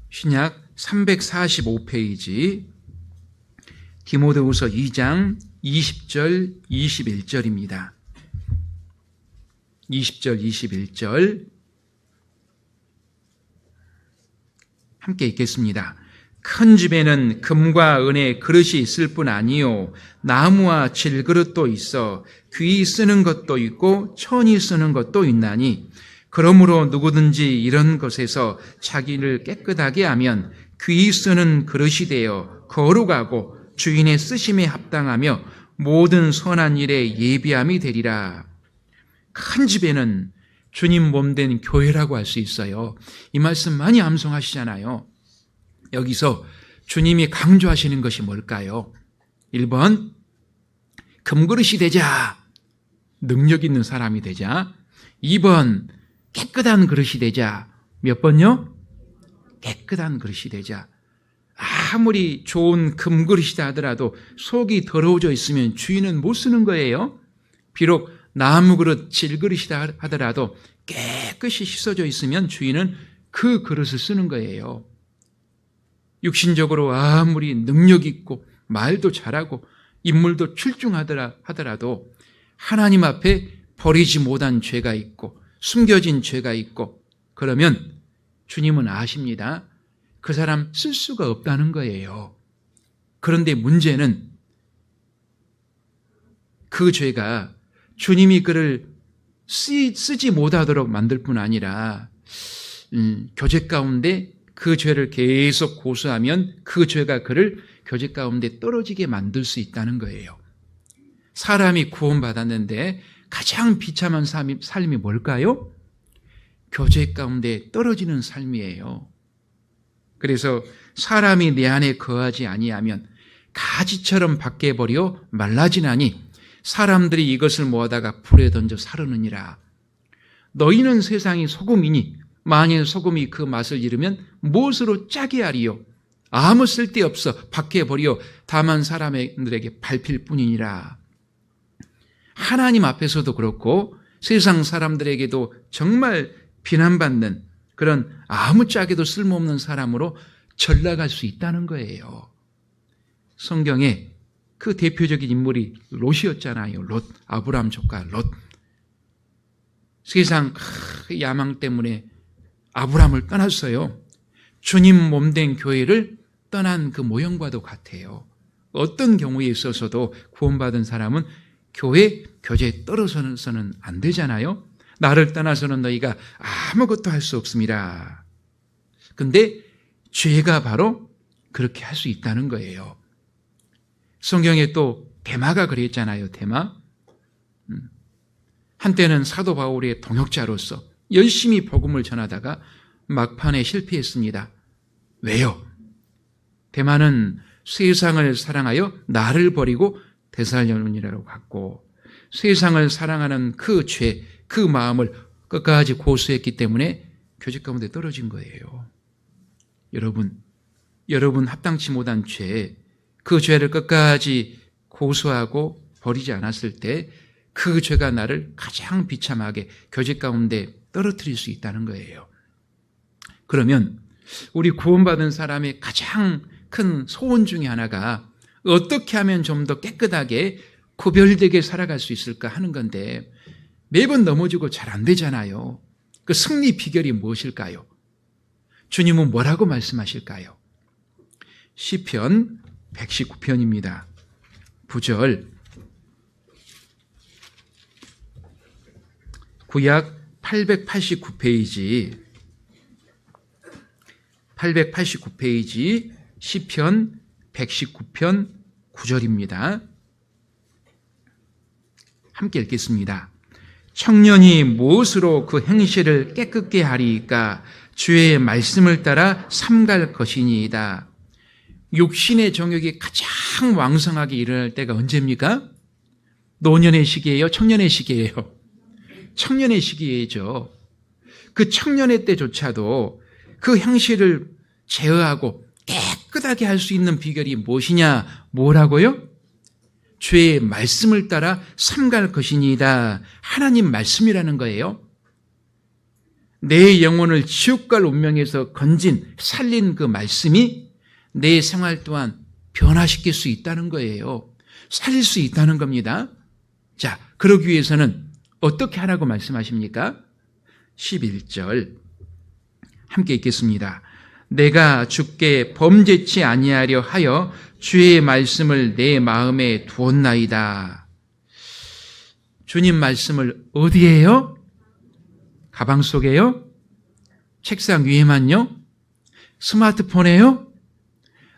신약 345페이지 디모데후서 2장 20절 21절입니다. 20절 21절 함께 읽겠습니다. 큰 집에는 금과 은의 그릇이 있을 뿐 아니요 나무와 질그릇도 있어 귀 쓰는 것도 있고 천이 쓰는 것도 있나니 그러므로 누구든지 이런 것에서 자기를 깨끗하게 하면 귀 쓰는 그릇이 되어 거룩하고 주인의 쓰심에 합당하며 모든 선한 일에 예비함이 되리라. 큰 집에는 주님 몸된 교회라고 할 수 있어요. 이 말씀 많이 암송하시잖아요. 여기서 주님이 강조하시는 것이 뭘까요? 1번, 금그릇이 되자. 능력 있는 사람이 되자. 2번, 깨끗한 그릇이 되자. 몇 번요? 깨끗한 그릇이 되자. 아무리 좋은 금그릇이다 하더라도 속이 더러워져 있으면 주인은 못 쓰는 거예요. 비록 나무 그릇, 질그릇이다 하더라도 깨끗이 씻어져 있으면 주인은 그 그릇을 쓰는 거예요. 육신적으로 아무리 능력 있고 말도 잘하고 인물도 출중하더라도 하나님 앞에 버리지 못한 죄가 있고 숨겨진 죄가 있고 그러면 주님은 아십니다. 그 사람 쓸 수가 없다는 거예요. 그런데 문제는 그 죄가 주님이 그를 쓰지 못하도록 만들 뿐 아니라 교제 가운데 그 죄를 계속 고수하면 그 죄가 그를 교제 가운데 떨어지게 만들 수 있다는 거예요. 사람이 구원받았는데 가장 비참한 삶이 뭘까요? 교제 가운데 떨어지는 삶이에요. 그래서 사람이 내 안에 거하지 아니하면 가지처럼 밖에 버려 말라지나니 사람들이 이것을 모아다가 불에 던져 사르느니라. 너희는 세상이 소금이니 만일 소금이 그 맛을 잃으면 무엇으로 짜게 하리요? 아무 쓸데없어 밖에 버려 다만 사람들에게 밟힐 뿐이니라. 하나님 앞에서도 그렇고 세상 사람들에게도 정말 비난받는 그런 아무짝에도 쓸모없는 사람으로 전락할 수 있다는 거예요. 성경에 그 대표적인 인물이 롯이었잖아요. 롯, 아브라함 조카 롯. 세상 야망 때문에 아브라함을 떠났어요. 주님 몸된 교회를 떠난 그 모형과도 같아요. 어떤 경우에 있어서도 구원받은 사람은 교회, 교제에 떨어져서는 안 되잖아요. 나를 떠나서는 너희가 아무것도 할 수 없습니다. 근데 죄가 바로 그렇게 할 수 있다는 거예요. 성경에 또 데마가 그랬잖아요. 데마. 한때는 사도 바울의 동역자로서 열심히 복음을 전하다가 막판에 실패했습니다. 왜요? 데마는 세상을 사랑하여 나를 버리고 데살로니가로 갔고 세상을 사랑하는 그 죄, 그 마음을 끝까지 고수했기 때문에 교제 가운데 떨어진 거예요. 여러분 합당치 못한 죄, 그 죄를 끝까지 고수하고 버리지 않았을 때 그 죄가 나를 가장 비참하게 교제 가운데 떨어뜨릴 수 있다는 거예요. 그러면 우리 구원받은 사람의 가장 큰 소원 중에 하나가 어떻게 하면 좀 더 깨끗하게 구별되게 살아갈 수 있을까 하는 건데 매번 넘어지고 잘 안 되잖아요. 그 승리 비결이 무엇일까요? 주님은 뭐라고 말씀하실까요? 시편 119편입니다. 9절 구약 889페이지 시편 119편 9절입니다. 함께 읽겠습니다. 청년이 무엇으로 그 행실을 깨끗게 하리이까? 주의 말씀을 따라 삼갈 것이니이다. 육신의 정욕이 가장 왕성하게 일어날 때가 언제입니까? 노년의 시기예요? 청년의 시기예요? 청년의 시기이죠. 그 청년의 때조차도 그 행실을 제어하고 깨끗하게 할 수 있는 비결이 무엇이냐? 뭐라고요? 주의 말씀을 따라 삼갈 것이니이다. 하나님 말씀이라는 거예요. 내 영혼을 지옥 갈 운명에서 건진, 살린 그 말씀이 내 생활 또한 변화시킬 수 있다는 거예요. 살릴 수 있다는 겁니다. 자, 그러기 위해서는 어떻게 하라고 말씀하십니까? 11절 함께 읽겠습니다. 내가 주께 범죄치 아니하려 하여 주의 말씀을 내 마음에 두었나이다. 주님 말씀을 어디에요? 가방 속에요? 책상 위에만요? 스마트폰에요?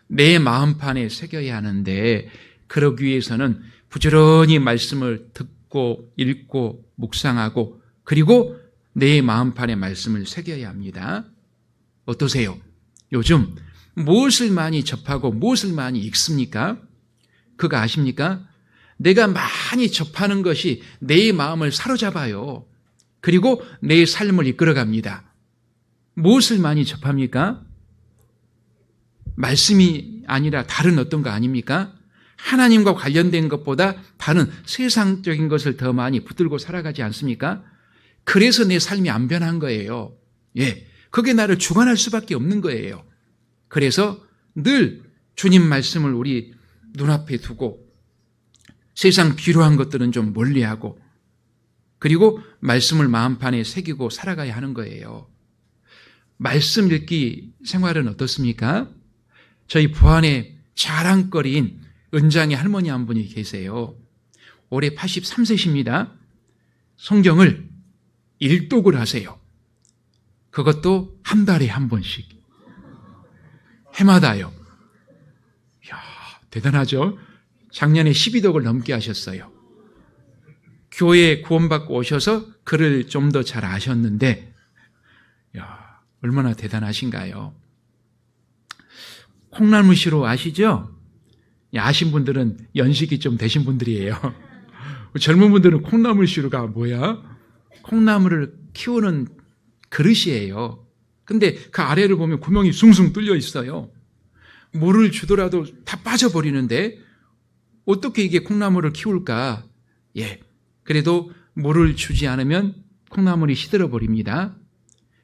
내 마음판에 새겨야 하는데 그러기 위해서는 부지런히 말씀을 듣고 읽고 묵상하고 그리고 내 마음판에 말씀을 새겨야 합니다. 어떠세요? 요즘 무엇을 많이 접하고 무엇을 많이 읽습니까? 그거 아십니까? 내가 많이 접하는 것이 내 마음을 사로잡아요. 그리고 내 삶을 이끌어갑니다. 무엇을 많이 접합니까? 말씀이 아니라 다른 어떤 거 아닙니까? 하나님과 관련된 것보다 다른 세상적인 것을 더 많이 붙들고 살아가지 않습니까? 그래서 내 삶이 안 변한 거예요. 그게 나를 주관할 수밖에 없는 거예요. 그래서 늘 주님 말씀을 우리 눈앞에 두고 세상 필요한 것들은 좀 멀리하고 그리고 말씀을 마음판에 새기고 살아가야 하는 거예요. 말씀 읽기 생활은 어떻습니까? 저희 부안의 자랑거리인 은장의 할머니 한 분이 계세요. 올해 83세십니다. 성경을 일독을 하세요. 그것도 한 달에 한 번씩. 해마다요. 이야, 대단하죠? 작년에 12독을 넘게 하셨어요. 교회에 구원받고 오셔서 글을 좀 더 잘 아셨는데, 이야, 얼마나 대단하신가요? 콩나물시로 아시죠? 아신 분들은 연식이 좀 되신 분들이에요. 젊은 분들은 콩나물시루가 뭐야? 콩나물을 키우는 그릇이에요. 근데 그 아래를 보면 구멍이 숭숭 뚫려 있어요. 물을 주더라도 다 빠져버리는데 어떻게 이게 콩나물을 키울까? 그래도 물을 주지 않으면 콩나물이 시들어 버립니다.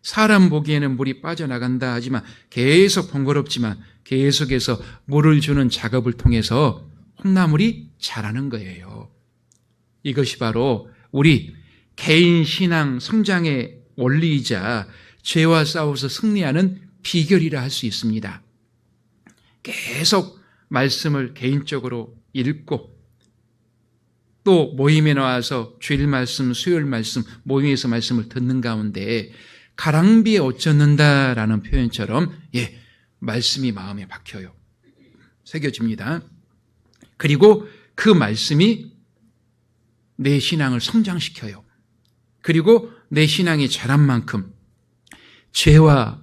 사람 보기에는 물이 빠져나간다 하지만 계속 번거롭지만 계속해서 물을 주는 작업을 통해서 콩나물이 자라는 거예요. 이것이 바로 우리 개인 신앙 성장의 원리이자 죄와 싸워서 승리하는 비결이라 할 수 있습니다. 계속 말씀을 개인적으로 읽고 또 모임에 나와서 주일 말씀, 수요일 말씀, 모임에서 말씀을 듣는 가운데 가랑비에 옷 젖는다라는 표현처럼 말씀이 마음에 박혀요. 새겨집니다. 그리고 그 말씀이 내 신앙을 성장시켜요. 그리고 내 신앙이 자란 만큼 죄와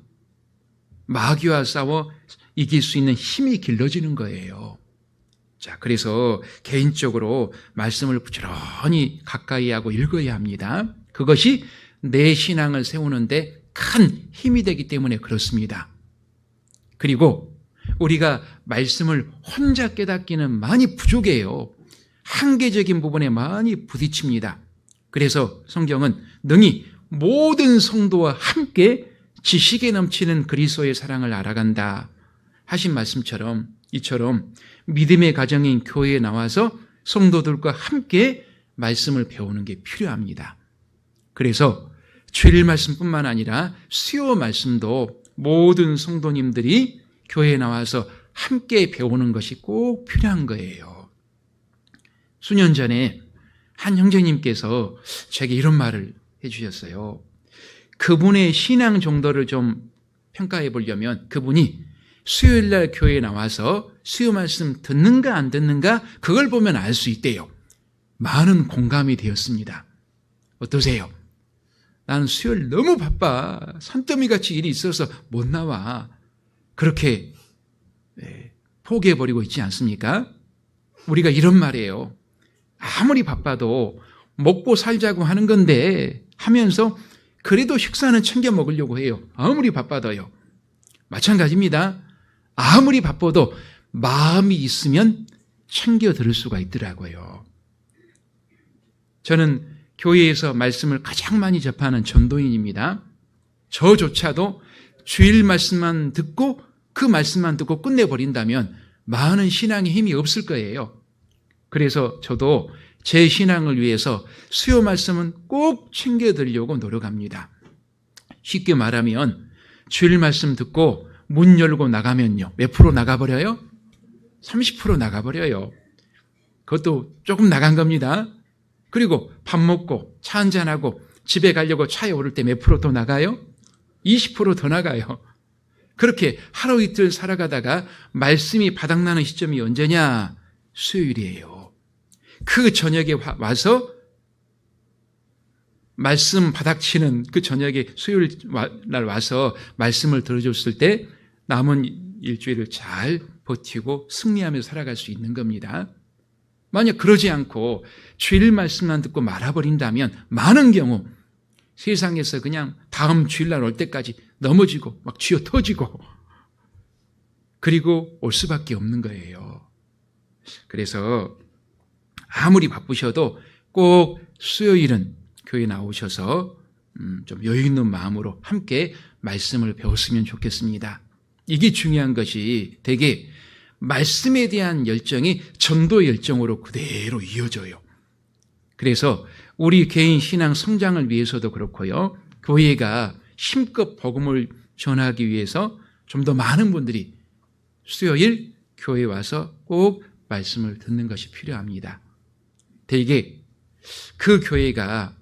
마귀와 싸워 이길 수 있는 힘이 길러지는 거예요. 자, 그래서 개인적으로 말씀을 부지런히 가까이 하고 읽어야 합니다. 그것이 내 신앙을 세우는데 큰 힘이 되기 때문에 그렇습니다. 그리고 우리가 말씀을 혼자 깨닫기는 많이 부족해요. 한계적인 부분에 많이 부딪힙니다. 그래서 성경은 능히 모든 성도와 함께 지식에 넘치는 그리스도의 사랑을 알아간다 하신 말씀처럼 이처럼 믿음의 가정인 교회에 나와서 성도들과 함께 말씀을 배우는 게 필요합니다. 그래서 주일 말씀뿐만 아니라 수요 말씀도 모든 성도님들이 교회에 나와서 함께 배우는 것이 꼭 필요한 거예요. 수년 전에 한 형제님께서 제게 이런 말을 해주셨어요. 그분의 신앙 정도를 좀 평가해 보려면 그분이 수요일날 교회에 나와서 수요 말씀 듣는가 안 듣는가 그걸 보면 알 수 있대요. 많은 공감이 되었습니다. 어떠세요? 나는 수요일 너무 바빠. 산더미같이 일이 있어서 못 나와. 그렇게 포기해버리고 있지 않습니까? 우리가 이런 말이에요. 아무리 바빠도 먹고 살자고 하는 건데 하면서 그래도 식사는 챙겨 먹으려고 해요. 아무리 바빠도요. 마찬가지입니다. 아무리 바빠도 마음이 있으면 챙겨 들을 수가 있더라고요. 저는 교회에서 말씀을 가장 많이 접하는 전도인입니다. 저조차도 주일 말씀만 듣고 그 말씀만 듣고 끝내버린다면 많은 신앙의 힘이 없을 거예요. 그래서 저도 제 신앙을 위해서 수요 말씀은 꼭 챙겨 들으려고 노력합니다. 쉽게 말하면 주일 말씀 듣고 문 열고 나가면요. 몇 프로 나가버려요? 30% 나가버려요. 그것도 조금 나간 겁니다. 그리고 밥 먹고 차 한잔하고 집에 가려고 차에 오를 때 몇 프로 더 나가요? 20% 더 나가요. 그렇게 하루 이틀 살아가다가 말씀이 바닥나는 시점이 언제냐? 수요일이에요. 그 저녁에 와서 말씀 바닥치는 그 저녁에 수요일 날 와서 말씀을 들어줬을 때 남은 일주일을 잘 버티고 승리하면서 살아갈 수 있는 겁니다. 만약 그러지 않고 주일 말씀만 듣고 말아버린다면 많은 경우 세상에서 그냥 다음 주일날 올 때까지 넘어지고 막 쥐어 터지고 그리고 올 수밖에 없는 거예요. 그래서 아무리 바쁘셔도 꼭 수요일은 교회 나오셔서 좀 여유 있는 마음으로 함께 말씀을 배웠으면 좋겠습니다. 이게 중요한 것이 되게 말씀에 대한 열정이 전도 열정으로 그대로 이어져요. 그래서 우리 개인 신앙 성장을 위해서도 그렇고요. 교회가 힘껏 복음을 전하기 위해서 좀 더 많은 분들이 수요일 교회에 와서 꼭 말씀을 듣는 것이 필요합니다. 되게 그 교회가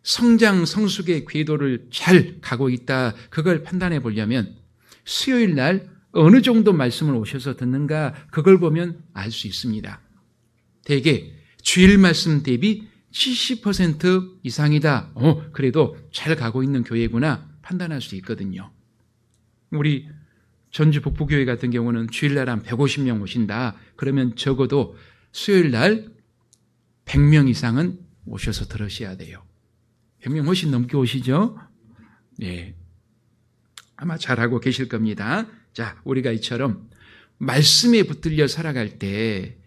성장 성숙의 궤도를 잘 가고 있다, 그걸 판단해 보려면 수요일 날 어느 정도 말씀을 오셔서 듣는가, 그걸 보면 알 수 있습니다. 되게 주일 말씀 대비 70% 이상이다. 그래도 잘 가고 있는 교회구나 판단할 수 있거든요. 우리 전주 북부교회 같은 경우는 주일날 한 150명 오신다. 그러면 적어도 수요일날 100명 이상은 오셔서 들으셔야 돼요. 100명 훨씬 넘게 오시죠? 네. 아마 잘하고 계실 겁니다. 자, 우리가 이처럼 말씀에 붙들려 살아갈 때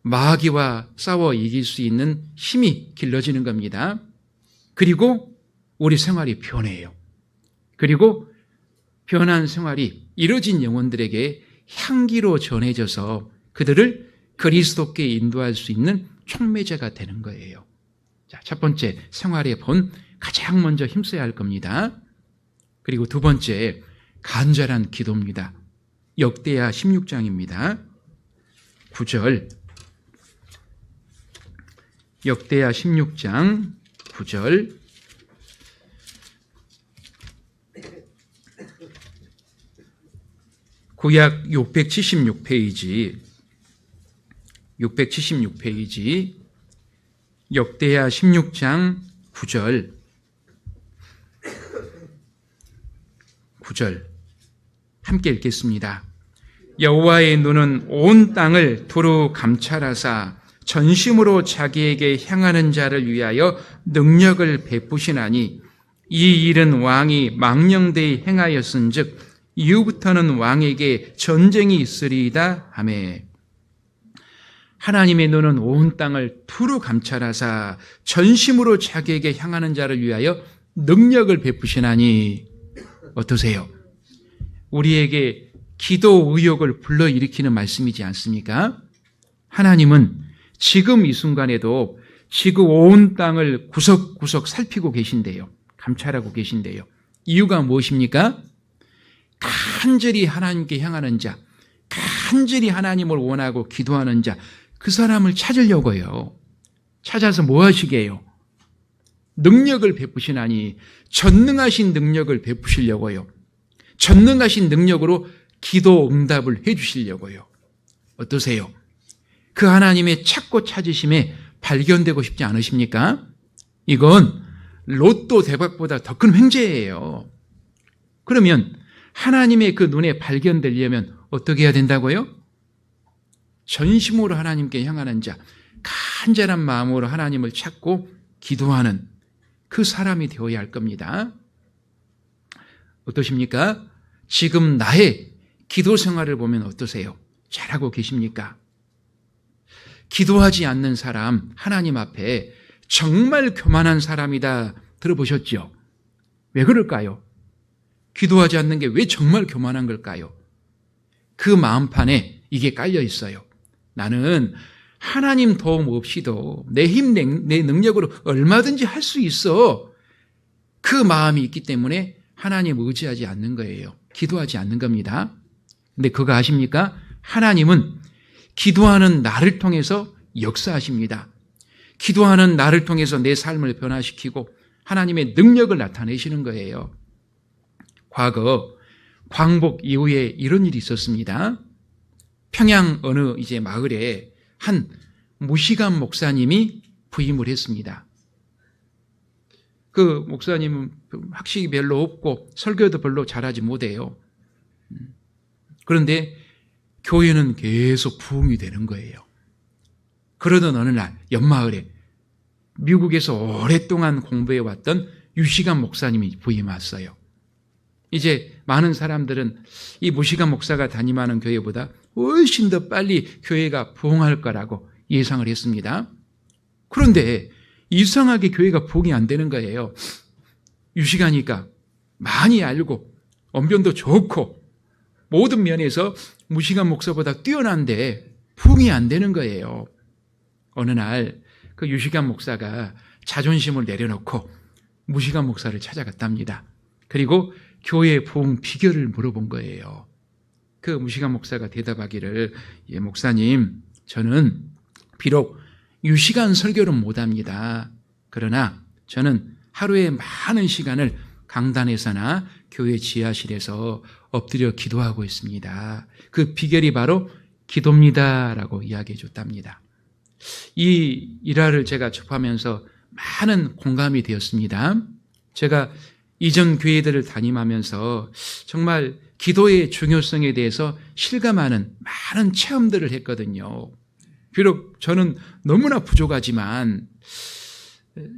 마귀와 싸워 이길 수 있는 힘이 길러지는 겁니다. 그리고 우리 생활이 변해요. 그리고 변한 생활이 이뤄진 영혼들에게 향기로 전해져서 그들을 그리스도께 인도할 수 있는 촉매제가 되는 거예요. 자, 첫 번째, 생활의 본 가장 먼저 힘써야 할 겁니다. 그리고 두 번째, 간절한 기도입니다. 역대하 16장입니다. 9절. 역대하 16장 9절. 구약 676페이지. 676페이지. 역대하 16장 9절. 9절. 함께 읽겠습니다. 여호와의 눈은 온 땅을 두루 감찰하사 전심으로 자기에게 향하는 자를 위하여 능력을 베푸시나니 이 일은 왕이 망령되이 행하였은즉 이후부터는 왕에게 전쟁이 있으리이다 하매. 하나님의 눈은 온 땅을 두루 감찰하사 전심으로 자기에게 향하는 자를 위하여 능력을 베푸시나니. 어떠세요? 우리에게 기도 의욕을 불러일으키는 말씀이지 않습니까? 하나님은 지금 이 순간에도 지구 온 땅을 구석구석 살피고 계신대요. 감찰하고 계신대요. 이유가 무엇입니까? 간절히 하나님께 향하는 자, 간절히 하나님을 원하고 기도하는 자, 그 사람을 찾으려고요. 찾아서 뭐 하시게요? 능력을 베푸시나니, 전능하신 능력을 베푸시려고요. 전능하신 능력으로 기도 응답을 해 주시려고요. 어떠세요? 그 하나님의 찾고 찾으심에 발견되고 싶지 않으십니까? 이건 로또 대박보다 더 큰 횡재예요. 그러면 하나님의 그 눈에 발견되려면 어떻게 해야 된다고요? 전심으로 하나님께 향하는 자, 간절한 마음으로 하나님을 찾고 기도하는 그 사람이 되어야 할 겁니다. 어떠십니까? 지금 나의 기도 생활을 보면 어떠세요? 잘하고 계십니까? 기도하지 않는 사람, 하나님 앞에 정말 교만한 사람이다 들어보셨죠? 왜 그럴까요? 기도하지 않는 게 왜 정말 교만한 걸까요? 그 마음판에 이게 깔려 있어요. 나는 하나님 도움 없이도 내 힘, 내 능력으로 얼마든지 할 수 있어. 그 마음이 있기 때문에 하나님 의지하지 않는 거예요. 기도하지 않는 겁니다. 근데 그거 아십니까? 하나님은 기도하는 나를 통해서 역사하십니다. 기도하는 나를 통해서 내 삶을 변화시키고 하나님의 능력을 나타내시는 거예요. 과거 광복 이후에 이런 일이 있었습니다. 평양 어느 이제 마을에 한 무시감 목사님이 부임을 했습니다. 그 목사님은 학식이 별로 없고 설교도 별로 잘하지 못해요. 그런데 교회는 계속 부흥이 되는 거예요. 그러던 어느 날 연마을에 미국에서 오랫동안 공부해왔던 유시간 목사님이 부임해 왔어요. 이제 많은 사람들은 이 무시간 목사가 담임하는 교회보다 훨씬 더 빨리 교회가 부흥할 거라고 예상을 했습니다. 그런데 이상하게 교회가 부흥이 안 되는 거예요. 유시간이가 많이 알고 언변도 좋고 모든 면에서 무시간 목사보다 뛰어난데 부흥이 안 되는 거예요. 어느 날 그 유시간 목사가 자존심을 내려놓고 무시간 목사를 찾아갔답니다. 그리고 교회 부흥 비결을 물어본 거예요. 그 무시간 목사가 대답하기를, 예, 목사님, 저는 비록 유시간 설교는 못합니다. 그러나 저는 하루에 많은 시간을 강단에서나 교회 지하실에서 엎드려 기도하고 있습니다. 그 비결이 바로 기도입니다라고 이야기해 줬답니다. 이 일화를 제가 접하면서 많은 공감이 되었습니다. 제가 이전 교회들을 담임하면서 정말 기도의 중요성에 대해서 실감하는 많은 체험들을 했거든요. 비록 저는 너무나 부족하지만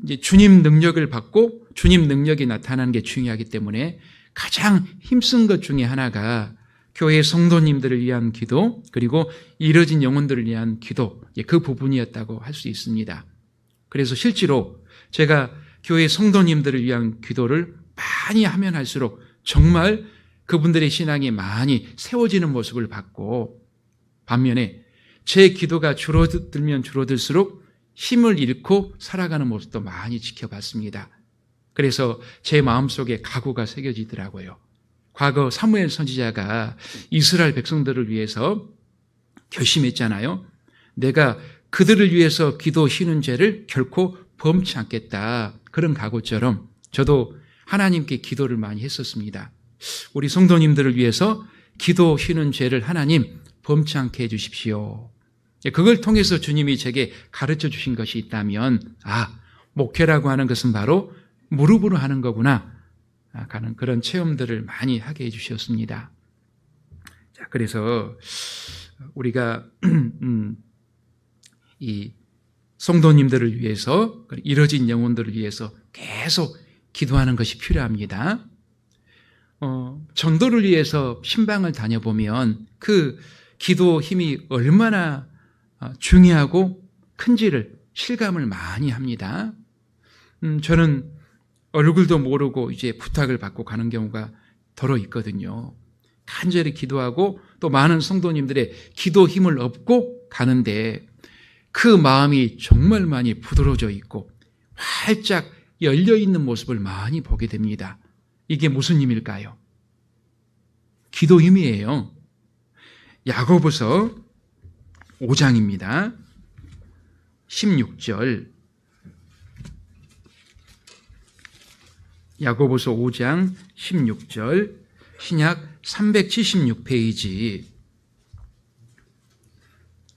이제 주님 능력을 받고 주님 능력이 나타나는 게 중요하기 때문에 가장 힘쓴 것 중에 하나가 교회 성도님들을 위한 기도, 그리고 잃어진 영혼들을 위한 기도, 그 부분이었다고 할 수 있습니다. 그래서 실제로 제가 교회 성도님들을 위한 기도를 많이 하면 할수록 정말 그분들의 신앙이 많이 세워지는 모습을 봤고, 반면에 제 기도가 줄어들면 줄어들수록 힘을 잃고 살아가는 모습도 많이 지켜봤습니다. 그래서 제 마음속에 각오가 새겨지더라고요. 과거 사무엘 선지자가 이스라엘 백성들을 위해서 결심했잖아요. 내가 그들을 위해서 기도 쉬는 죄를 결코 범치 않겠다. 그런 각오처럼 저도 하나님께 기도를 많이 했었습니다. 우리 성도님들을 위해서 기도 쉬는 죄를 하나님 범치 않게 해주십시오. 그걸 통해서 주님이 제게 가르쳐 주신 것이 있다면, 목회라고 하는 것은 바로 무릎으로 하는 거구나 가는 그런 체험들을 많이 하게 해주셨습니다. 자, 그래서 우리가 이 성도님들을 위해서, 잃어진 영혼들을 위해서 계속 기도하는 것이 필요합니다. 전도를 위해서 신방을 다녀보면 그 기도 힘이 얼마나 중요하고 큰지를 실감을 많이 합니다. 저는 얼굴도 모르고 이제 부탁을 받고 가는 경우가 더러 있거든요. 간절히 기도하고 또 많은 성도님들의 기도 힘을 얻고 가는데 그 마음이 정말 많이 부드러워져 있고 활짝 열려 있는 모습을 많이 보게 됩니다. 이게 무슨 힘일까요? 기도 힘이에요. 야고보서 5장입니다. 16절. 야고보서 5장 16절. 신약 376페이지.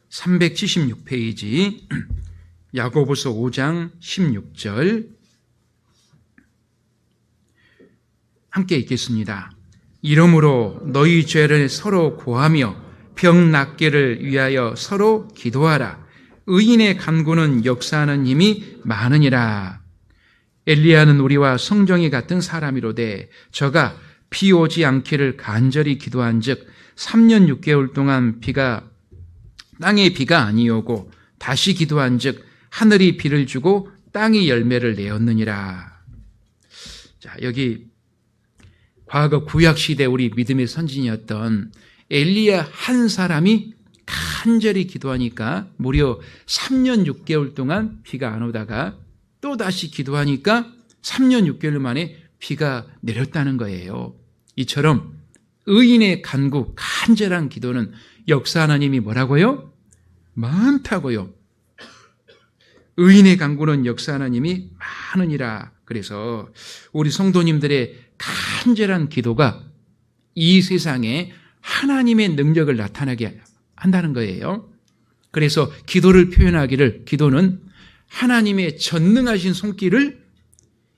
376페이지. 야고보서 5장 16절. 함께 읽겠습니다. 이러므로 너희 죄를 서로 고하며 병 낫기를 위하여 서로 기도하라. 의인의 간구는 역사하는 힘이 많으니라. 엘리야는 우리와 성정이 같은 사람이로되 저가 비 오지 않기를 간절히 기도한즉 3년 6개월 동안 땅에 비가 아니오고 다시 기도한즉 하늘이 비를 주고 땅이 열매를 내었느니라. 자, 여기 과거 구약시대 우리 믿음의 선진이었던 엘리야 한 사람이 간절히 기도하니까 무려 3년 6개월 동안 비가 안 오다가 또 다시 기도하니까 3년 6개월 만에 비가 내렸다는 거예요. 이처럼 의인의 간구, 간절한 기도는 역사 하나님이 뭐라고요? 많다고요. 의인의 간구는 역사 하나님이 많으니라. 그래서 우리 성도님들의 간절한 기도가 이 세상에 하나님의 능력을 나타나게 한다는 거예요. 그래서 기도를 표현하기를 기도는 하나님의 전능하신 손길을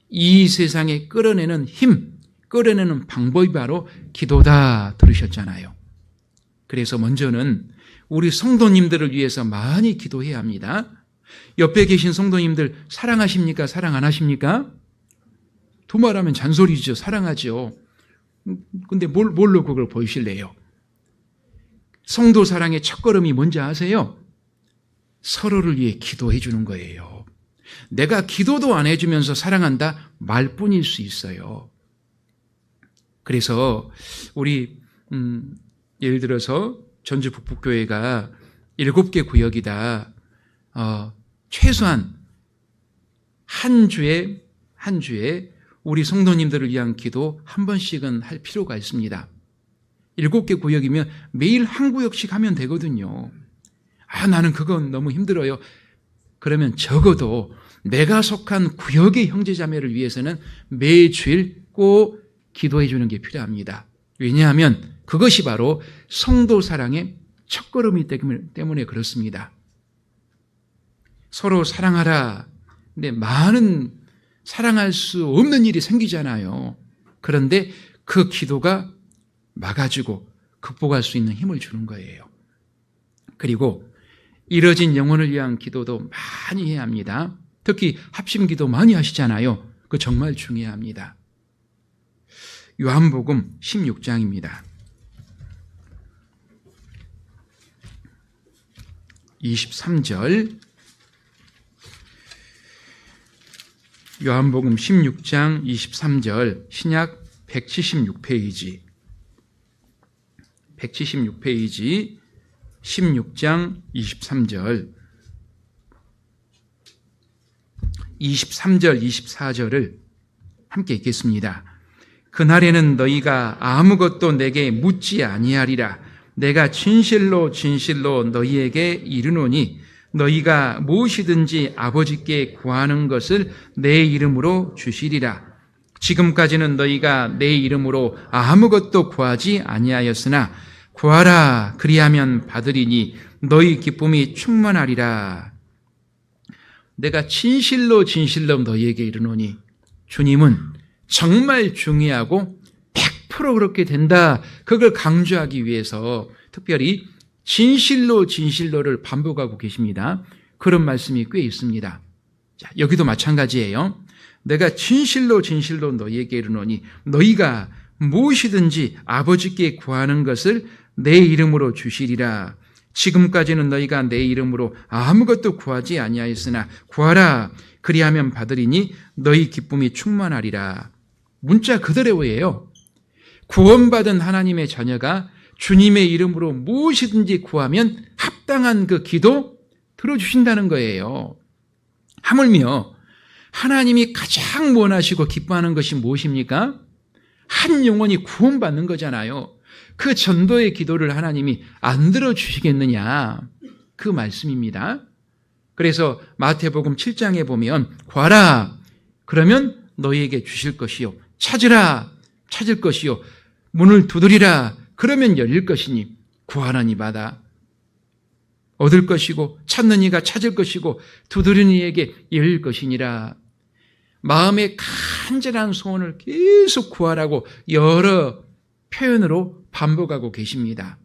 이 세상에 끌어내는 힘, 끌어내는 방법이 바로 기도다 들으셨잖아요. 그래서 먼저는 우리 성도님들을 위해서 많이 기도해야 합니다. 옆에 계신 성도님들 사랑하십니까? 사랑 안 하십니까? 두말하면 잔소리죠. 사랑하죠. 근데 뭘로 그걸 보이실래요? 성도 사랑의 첫걸음이 뭔지 아세요? 서로를 위해 기도해 주는 거예요. 내가 기도도 안 해주면서 사랑한다? 말뿐일 수 있어요. 그래서 우리 예를 들어서 전주 북북교회가 7개 구역이다. 최소한 한 주에 우리 성도님들을 위한 기도 한 번씩은 할 필요가 있습니다. 7개 구역이면 매일 한 구역씩 하면 되거든요. 나는 그건 너무 힘들어요. 그러면 적어도 내가 속한 구역의 형제자매를 위해서는 매주일 꼭 기도해 주는 게 필요합니다. 왜냐하면 그것이 바로 성도 사랑의 첫걸음이 때문에 그렇습니다. 서로 사랑하라. 근데 많은 사랑할 수 없는 일이 생기잖아요. 그런데 그 기도가 막아주고 극복할 수 있는 힘을 주는 거예요. 그리고 이뤄진 영혼을 위한 기도도 많이 해야 합니다. 특히 합심기도 많이 하시잖아요. 그거 정말 중요합니다. 요한복음 16장입니다. 23절 요한복음 16장 23절 신약 176페이지 16장 23절 24절을 함께 읽겠습니다. 그날에는 너희가 아무것도 내게 묻지 아니하리라. 내가 진실로 너희에게 이르노니 너희가 무엇이든지 아버지께 구하는 것을 내 이름으로 주시리라. 지금까지는 너희가 내 이름으로 아무것도 구하지 아니하였으나 구하라 그리하면 받으리니 너희 기쁨이 충만하리라. 내가 진실로 너희에게 이르노니 주님은 정말 중요하고 100% 그렇게 된다. 그걸 강조하기 위해서 특별히 진실로를 반복하고 계십니다. 그런 말씀이 꽤 있습니다. 자, 여기도 마찬가지예요. 내가 진실로 너희에게 이르노니 너희가 무엇이든지 아버지께 구하는 것을 내 이름으로 주시리라. 지금까지는 너희가 내 이름으로 아무것도 구하지 아니하였으나 구하라 그리하면 받으리니 너희 기쁨이 충만하리라. 문자 그대로예요. 구원받은 하나님의 자녀가 주님의 이름으로 무엇이든지 구하면 합당한 그 기도 들어주신다는 거예요. 하물며 하나님이 가장 원하시고 기뻐하는 것이 무엇입니까? 한 영혼이 구원받는 거잖아요. 그 전도의 기도를 하나님이 안 들어주시겠느냐, 그 말씀입니다. 그래서 마태복음 7장에 보면 구하라 그러면 너희에게 주실 것이요, 찾으라 찾을 것이요, 문을 두드리라 그러면 열릴 것이니 구하는 이마다 얻을 것이고 찾는 이가 찾을 것이고 두드리는 이에게 열릴 것이니라. 마음의 간절한 소원을 계속 구하라고 여러 표현으로 반복하고 계십니다.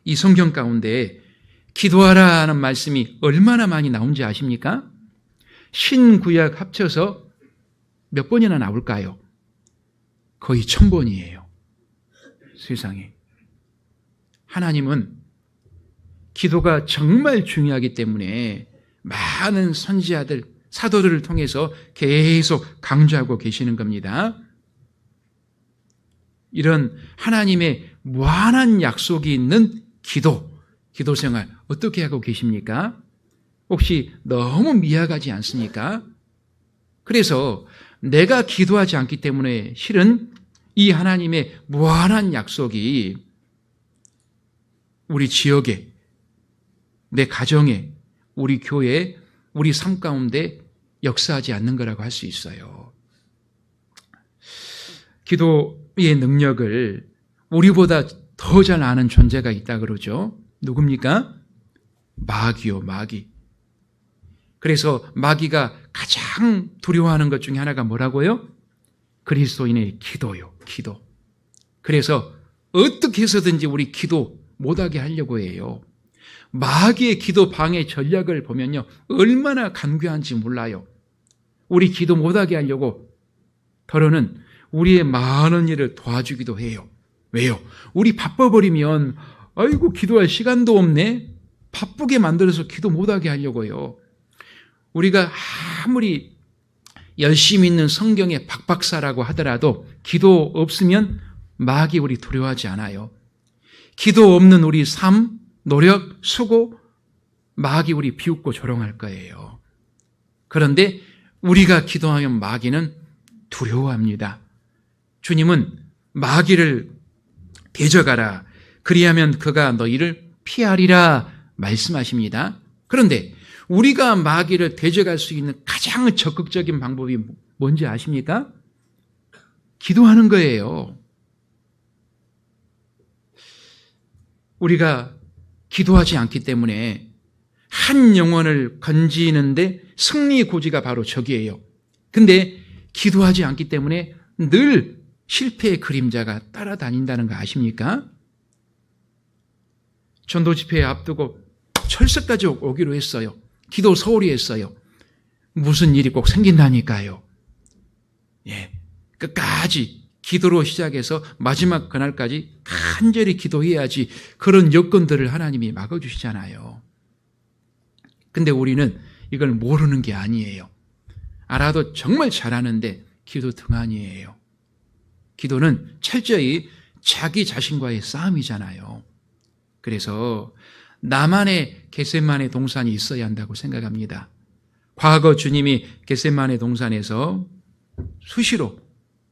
이 성경 가운데 기도하라는 말씀이 얼마나 많이 나온지 아십니까? 신구약 합쳐서 몇 번이나 나올까요? 거의 1000번이에요. 세상에. 하나님은 기도가 정말 중요하기 때문에 많은 선지자들, 사도들을 통해서 계속 강조하고 계시는 겁니다. 이런 하나님의 무한한 약속이 있는 기도 생활 어떻게 하고 계십니까? 혹시 너무 미약하지 않습니까? 그래서 내가 기도하지 않기 때문에 실은 이 하나님의 무한한 약속이 우리 지역에, 내 가정에, 우리 교회에, 우리 삶 가운데 역사하지 않는 거라고 할 수 있어요. 기도의 능력을 우리보다 더 잘 아는 존재가 있다 그러죠. 누굽니까? 마귀요, 마귀. 그래서 마귀가 가장 두려워하는 것 중에 하나가 뭐라고요? 그리스도인의 기도요. 기도. 그래서 어떻게 해서든지 우리 기도 못하게 하려고 해요. 마귀의 기도 방해 전략을 보면요, 얼마나 간교한지 몰라요. 우리 기도 못하게 하려고 더러는 우리의 많은 일을 도와주기도 해요. 왜요? 우리 바빠버리면 아이고 기도할 시간도 없네. 바쁘게 만들어서 기도 못하게 하려고요. 우리가 아무리 열심히 있는 성경의 박박사라고 하더라도 기도 없으면 마귀 우리 두려워하지 않아요. 기도 없는 우리 삶, 노력, 수고, 마귀 우리 비웃고 조롱할 거예요. 그런데 우리가 기도하면 마귀는 두려워합니다. 주님은 마귀를 대적하라. 그리하면 그가 너희를 피하리라 말씀하십니다. 그런데 우리가 마귀를 대적할 수 있는 가장 적극적인 방법이 뭔지 아십니까? 기도하는 거예요. 우리가 기도하지 않기 때문에 한 영혼을 건지는데 승리 고지가 바로 저기예요. 근데 기도하지 않기 때문에 늘 실패의 그림자가 따라다닌다는 거 아십니까? 전도 집회 앞두고 철새까지 오기로 했어요. 기도 소홀히 했어요. 무슨 일이 꼭 생긴다니까요. 예, 끝까지 기도로 시작해서 마지막 그날까지 간절히 기도해야지 그런 여건들을 하나님이 막아주시잖아요. 근데 우리는 이걸 모르는 게 아니에요. 알아도 정말 잘하는데 기도 등한이에요. 기도는 철저히 자기 자신과의 싸움이잖아요. 그래서 나만의 겟세마네 동산이 있어야 한다고 생각합니다. 과거 주님이 겟세마네 동산에서 수시로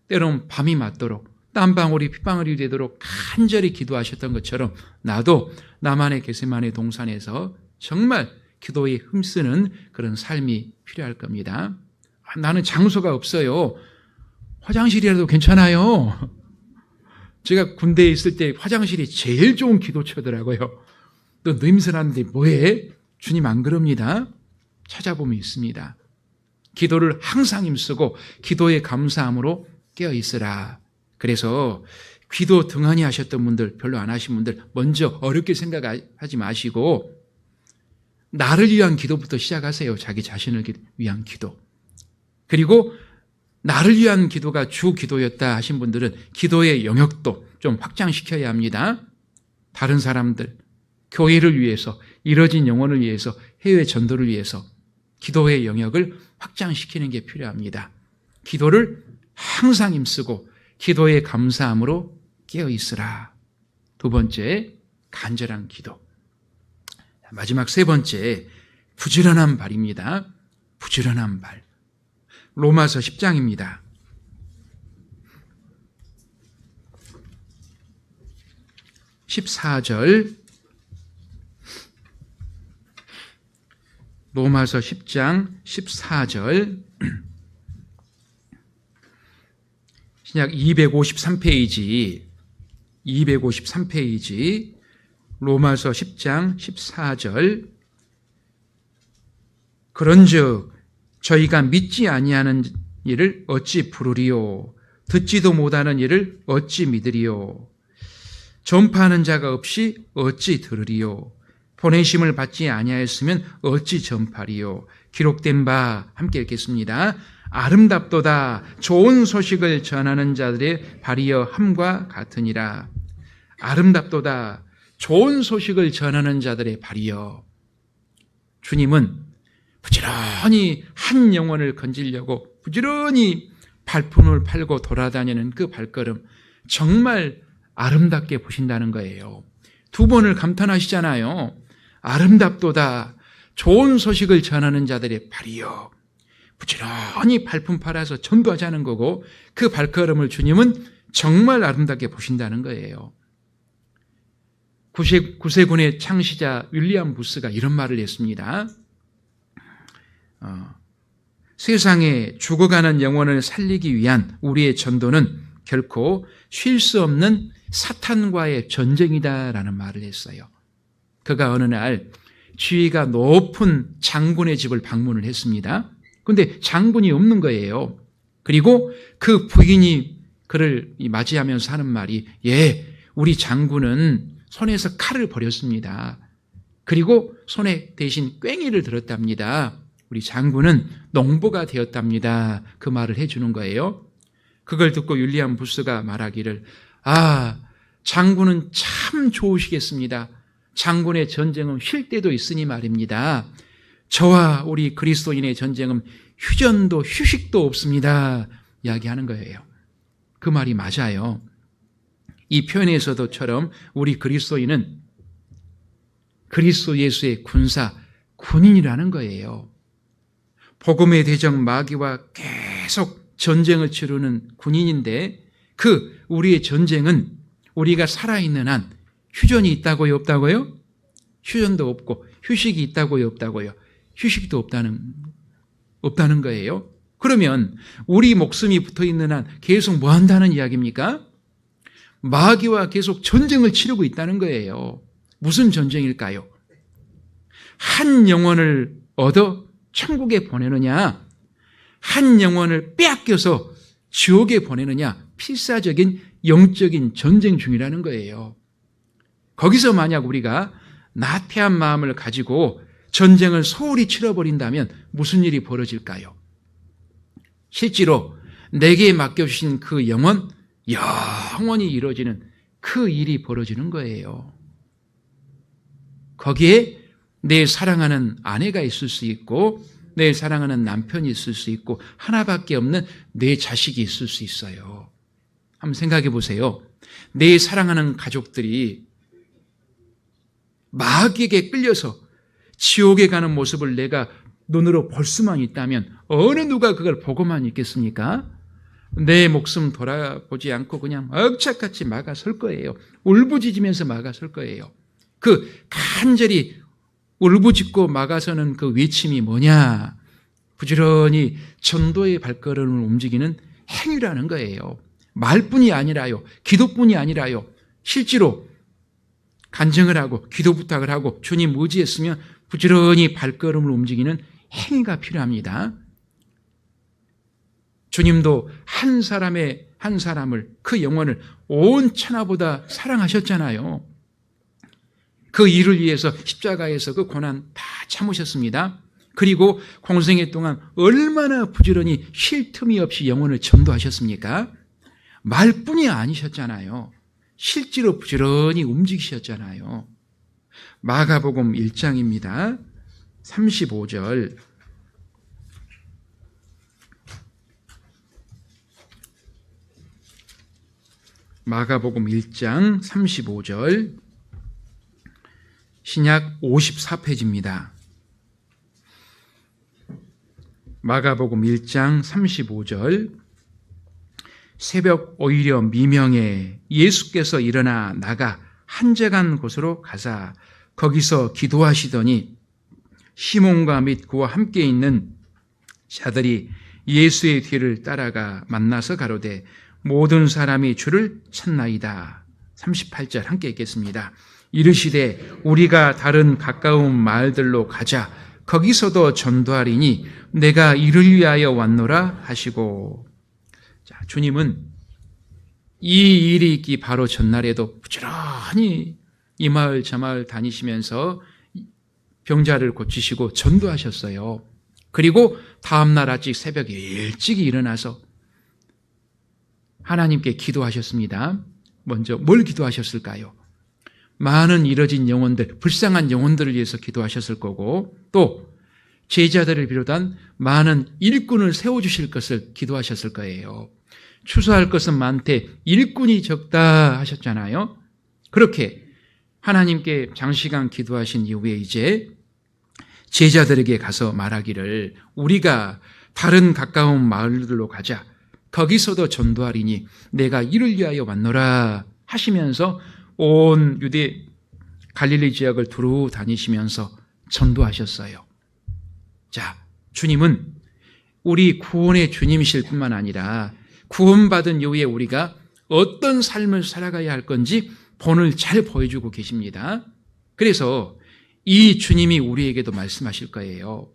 때론 밤이 맞도록 땀방울이 핏방울이 되도록 간절히 기도하셨던 것처럼 나도 나만의 겟세마네 동산에서 정말 기도에 힘쓰는 그런 삶이 필요할 겁니다. 나는 장소가 없어요. 화장실이라도 괜찮아요. 제가 군대에 있을 때 화장실이 제일 좋은 기도처더라고요. 너 냄새 나는데 뭐해? 주님 안 그럽니다. 찾아보면 있습니다. 기도를 항상 힘쓰고 기도의 감사함으로 깨어있으라. 그래서 기도 등한히 하셨던 분들, 별로 안 하신 분들 먼저 어렵게 생각하지 마시고 나를 위한 기도부터 시작하세요. 자기 자신을 위한 기도. 그리고 나를 위한 기도가 주 기도였다 하신 분들은 기도의 영역도 좀 확장시켜야 합니다. 다른 사람들, 교회를 위해서, 이뤄진 영혼을 위해서, 해외 전도를 위해서 기도의 영역을 확장시키는 게 필요합니다. 기도를 항상 힘쓰고 기도의 감사함으로 깨어있으라. 두 번째, 간절한 기도. 마지막 세 번째, 부지런한 발입니다. 부지런한 발. 로마서 10장입니다. 14절. 로마서 10장 14절. 신약 253페이지. 253페이지. 로마서 10장 14절. 그런즉 저희가 믿지 아니하는 일을 어찌 부르리요? 듣지도 못하는 일을 어찌 믿으리요? 전파하는 자가 없이 어찌 들으리요? 보내심을 받지 아니하였으면 어찌 전파리요? 기록된 바 함께 읽겠습니다. 아름답도다 좋은 소식을 전하는 자들의 발이여 함과 같으니라. 아름답도다 좋은 소식을 전하는 자들의 발이여. 주님은 부지런히 한 영혼을 건지려고 부지런히 발품을 팔고 돌아다니는 그 발걸음 정말 아름답게 보신다는 거예요. 두 번을 감탄하시잖아요. 아름답도다 좋은 소식을 전하는 자들의 발이여. 부지런히 발품 팔아서 전도하자는 거고 그 발걸음을 주님은 정말 아름답게 보신다는 거예요. 구세군의 창시자 윌리엄 부스가 이런 말을 했습니다. 세상에 죽어가는 영혼을 살리기 위한 우리의 전도는 결코 쉴 수 없는 사탄과의 전쟁이다라는 말을 했어요. 그가 어느 날 지위가 높은 장군의 집을 방문을 했습니다. 근데 장군이 없는 거예요. 그리고 그 부인이 그를 맞이하면서 하는 말이, 예, 우리 장군은 손에서 칼을 버렸습니다. 그리고 손에 대신 꽹이를 들었답니다. 우리 장군은 농부가 되었답니다. 그 말을 해주는 거예요. 그걸 듣고 윌리엄 부스가 말하기를, 장군은 참 좋으시겠습니다. 장군의 전쟁은 쉴 때도 있으니 말입니다. 저와 우리 그리스도인의 전쟁은 휴전도 휴식도 없습니다. 이야기하는 거예요. 그 말이 맞아요. 이 표현에서도처럼 우리 그리스도인은 그리스도 예수의 군인이라는 거예요. 복음의 대적 마귀와 계속 전쟁을 치르는 군인인데, 우리의 전쟁은 우리가 살아있는 한 휴전이 있다고요, 없다고요? 휴전도 없고 휴식이 있다고요, 없다고요? 휴식도 없다는 거예요. 그러면 우리 목숨이 붙어있는 한 계속 뭐 한다는 이야기입니까? 마귀와 계속 전쟁을 치르고 있다는 거예요. 무슨 전쟁일까요? 한 영혼을 얻어 천국에 보내느냐, 한 영혼을 빼앗겨서 지옥에 보내느냐, 필사적인 영적인 전쟁 중이라는 거예요. 거기서 만약 우리가 나태한 마음을 가지고 전쟁을 소홀히 치러버린다면 무슨 일이 벌어질까요? 실제로 내게 맡겨주신 그 영혼, 영원히 이루어지는 그 일이 벌어지는 거예요. 거기에 내 사랑하는 아내가 있을 수 있고, 내 사랑하는 남편이 있을 수 있고, 하나밖에 없는 내 자식이 있을 수 있어요. 한번 생각해 보세요. 내 사랑하는 가족들이 마귀에게 끌려서 지옥에 가는 모습을 내가 눈으로 볼 수만 있다면 어느 누가 그걸 보고만 있겠습니까? 내 목숨 돌아보지 않고 그냥 억착같이 막아설 거예요. 울부짖으면서 막아설 거예요. 그 간절히 울부짖고 막아서는 그 외침이 뭐냐? 부지런히 전도의 발걸음을 움직이는 행위라는 거예요. 말뿐이 아니라요, 기도뿐이 아니라요, 실제로 간증을 하고 기도 부탁을 하고 주님 의지했으면 부지런히 발걸음을 움직이는 행위가 필요합니다. 주님도 한 사람을, 그 영혼을 온 천하보다 사랑하셨잖아요. 그 일을 위해서 십자가에서 그 고난 다 참으셨습니다. 그리고 공생애 동안 얼마나 부지런히 쉴 틈이 없이 영혼을 전도하셨습니까? 말뿐이 아니셨잖아요. 실제로 부지런히 움직이셨잖아요. 마가복음 1장입니다. 35절. 마가복음 1장 35절. 신약 54페이지입니다. 마가복음 1장 35절. 새벽 오히려 미명에 예수께서 일어나 나가 한적한 곳으로 가사 거기서 기도하시더니 시몬과 및 그와 함께 있는 자들이 예수의 뒤를 따라가 만나서 가로되 모든 사람이 주를 찾나이다. 38절 함께 읽겠습니다. 이르시되 우리가 다른 가까운 마을들로 가자. 거기서도 전도하리니 내가 이를 위하여 왔노라 하시고. 자, 주님은 이 일이 있기 바로 전날에도 부지런히 이 마을 저 마을 다니시면서 병자를 고치시고 전도하셨어요. 그리고 다음날 아침 새벽에 일찍이 일어나서 하나님께 기도하셨습니다. 먼저 뭘 기도하셨을까요? 많은 잃어진 영혼들, 불쌍한 영혼들을 위해서 기도하셨을 거고, 또 제자들을 비롯한 많은 일꾼을 세워주실 것을 기도하셨을 거예요. 추수할 것은 많되 일꾼이 적다 하셨잖아요. 그렇게 하나님께 장시간 기도하신 이후에 이제 제자들에게 가서 말하기를 우리가 다른 가까운 마을들로 가자. 거기서도 전도하리니 내가 이를 위하여 왔노라 하시면서 온 유대 갈릴리 지역을 두루 다니시면서 전도하셨어요. 자, 주님은 우리 구원의 주님이실 뿐만 아니라 구원받은 이후에 우리가 어떤 삶을 살아가야 할 건지 본을 잘 보여주고 계십니다. 그래서 이 주님이 우리에게도 말씀하실 거예요.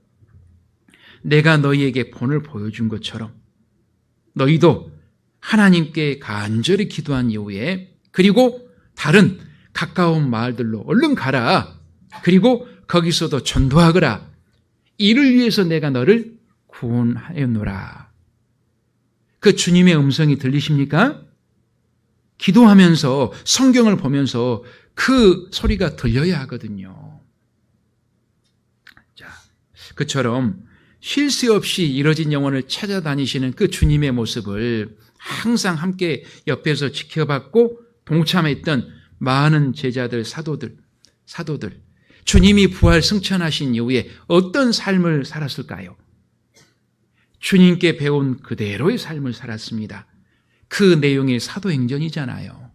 내가 너희에게 본을 보여준 것처럼 너희도 하나님께 간절히 기도한 이후에 그리고 다른 가까운 마을들로 얼른 가라. 그리고 거기서도 전도하거라. 이를 위해서 내가 너를 구원하였노라. 그 주님의 음성이 들리십니까? 기도하면서 성경을 보면서 그 소리가 들려야 하거든요. 자, 그처럼 쉴 새 없이 이뤄진 영혼을 찾아다니시는 그 주님의 모습을 항상 함께 옆에서 지켜봤고 동참했던 많은 제자들, 사도들, 주님이 부활 승천하신 이후에 어떤 삶을 살았을까요? 주님께 배운 그대로의 삶을 살았습니다. 그 내용이 사도행전이잖아요.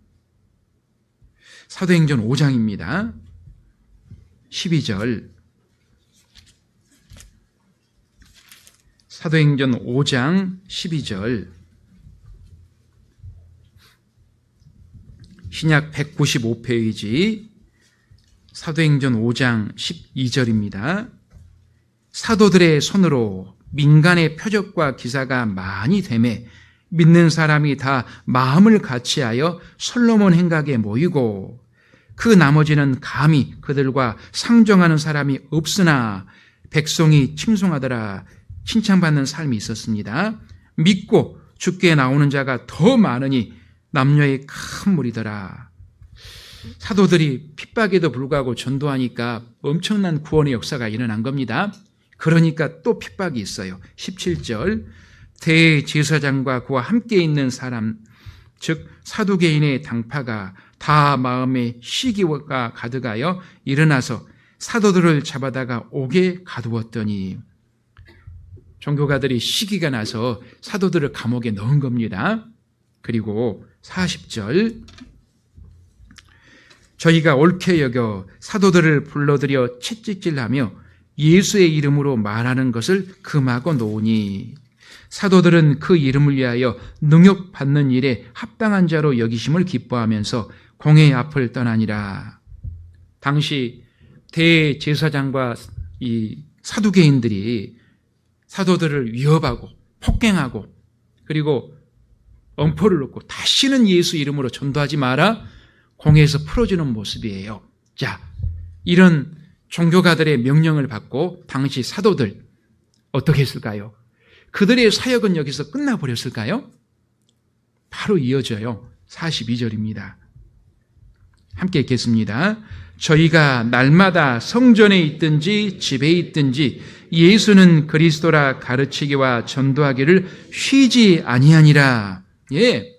사도행전 5장입니다. 12절. 사도행전 5장 12절. 신약 195페이지 사도행전 5장 12절입니다. 사도들의 손으로 민간의 표적과 기사가 많이 되매 믿는 사람이 다 마음을 같이하여 솔로몬 행각에 모이고 그 나머지는 감히 그들과 상종하는 사람이 없으나 백성이 칭송하더라. 칭찬받는 삶이 있었습니다. 믿고 죽게 나오는 자가 더 많으니 남녀의 큰 무리더라. 사도들이 핍박에도 불구하고 전도하니까 엄청난 구원의 역사가 일어난 겁니다. 그러니까 또 핍박이 있어요. 17절. 대제사장과 그와 함께 있는 사람, 즉 사두개인의 당파가 다 마음에 시기가 가득하여 일어나서 사도들을 잡아다가 옥에 가두었더니, 종교가들이 시기가 나서 사도들을 감옥에 넣은 겁니다. 그리고 40절. 저희가 옳게 여겨 사도들을 불러들여 채찍질하며 예수의 이름으로 말하는 것을 금하고 놓으니 사도들은 그 이름을 위하여 능욕받는 일에 합당한 자로 여기심을 기뻐하면서 공회 앞을 떠나니라. 당시 대제사장과 이 사두개인들이 사도들을 위협하고 폭행하고 그리고 엄포를 놓고 다시는 예수 이름으로 전도하지 마라, 공회에서 풀어주는 모습이에요. 자, 이런 종교가들의 명령을 받고 당시 사도들 어떻게 했을까요? 그들의 사역은 여기서 끝나버렸을까요? 바로 이어져요. 42절입니다. 함께 읽겠습니다. 저희가 날마다 성전에 있든지 집에 있든지 예수는 그리스도라 가르치기와 전도하기를 쉬지 아니하니라. 예,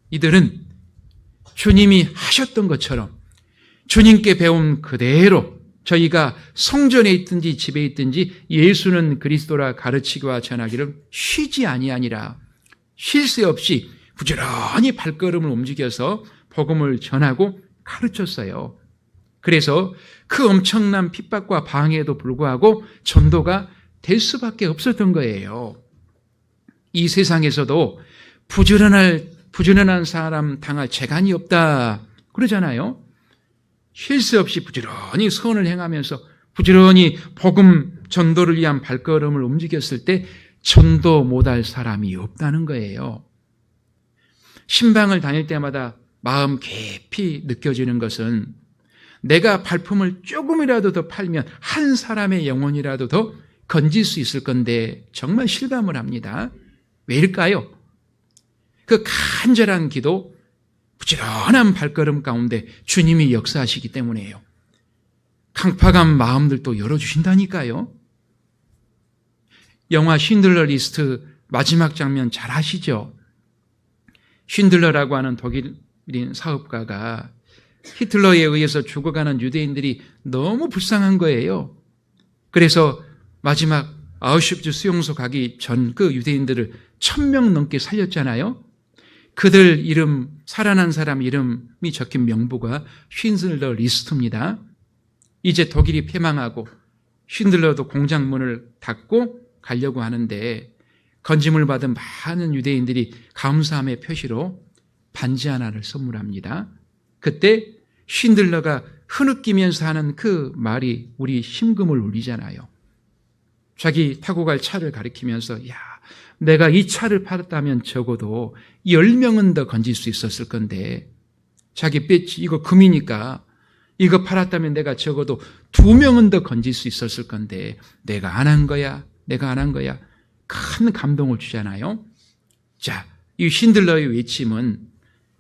이들은 주님이 하셨던 것처럼 주님께 배운 그대로 저희가 성전에 있든지 집에 있든지 예수는 그리스도라 가르치기와 전하기를 쉬지 아니하니라. 쉴 새 없이 부지런히 발걸음을 움직여서 복음을 전하고 가르쳤어요. 그래서 그 엄청난 핍박과 방해에도 불구하고 전도가 될 수밖에 없었던 거예요. 이 세상에서도 부지런한 사람 당할 재간이 없다 그러잖아요. 쉴 새 없이 부지런히 선을 행하면서 부지런히 복음 전도를 위한 발걸음을 움직였을 때 전도 못할 사람이 없다는 거예요. 신방을 다닐 때마다 마음 깊이 느껴지는 것은 내가 발품을 조금이라도 더 팔면 한 사람의 영혼이라도 더 건질 수 있을 건데 정말 실감을 합니다. 왜일까요? 그 간절한 기도, 부지런한 발걸음 가운데 주님이 역사하시기 때문이에요. 강팍한 마음들도 열어주신다니까요. 영화 쉰들러 리스트 마지막 장면 잘 아시죠? 쉰들러라고 하는 독일인 사업가가 히틀러에 의해서 죽어가는 유대인들이 너무 불쌍한 거예요. 그래서 마지막 아우슈비츠 수용소 가기 전 그 유대인들을 1000명 넘게 살렸잖아요. 그들 이름, 살아난 사람 이름이 적힌 명부가 쉰들러 리스트입니다. 이제 독일이 패망하고 쉰들러도 공장문을 닫고 가려고 하는데 건짐을 받은 많은 유대인들이 감사함의 표시로 반지 하나를 선물합니다. 그때 쉰들러가 흐느끼면서 하는 그 말이 우리 심금을 울리잖아요. 자기 타고 갈 차를 가리키면서 야, 내가 이 차를 팔았다면 적어도 10명은 더 건질 수 있었을 건데 자기 배지 이거 금이니까 이거 팔았다면 내가 적어도 2명은 더 건질 수 있었을 건데 내가 안 한 거야. 내가 안 한 거야. 큰 감동을 주잖아요. 자, 이 신들러의 외침은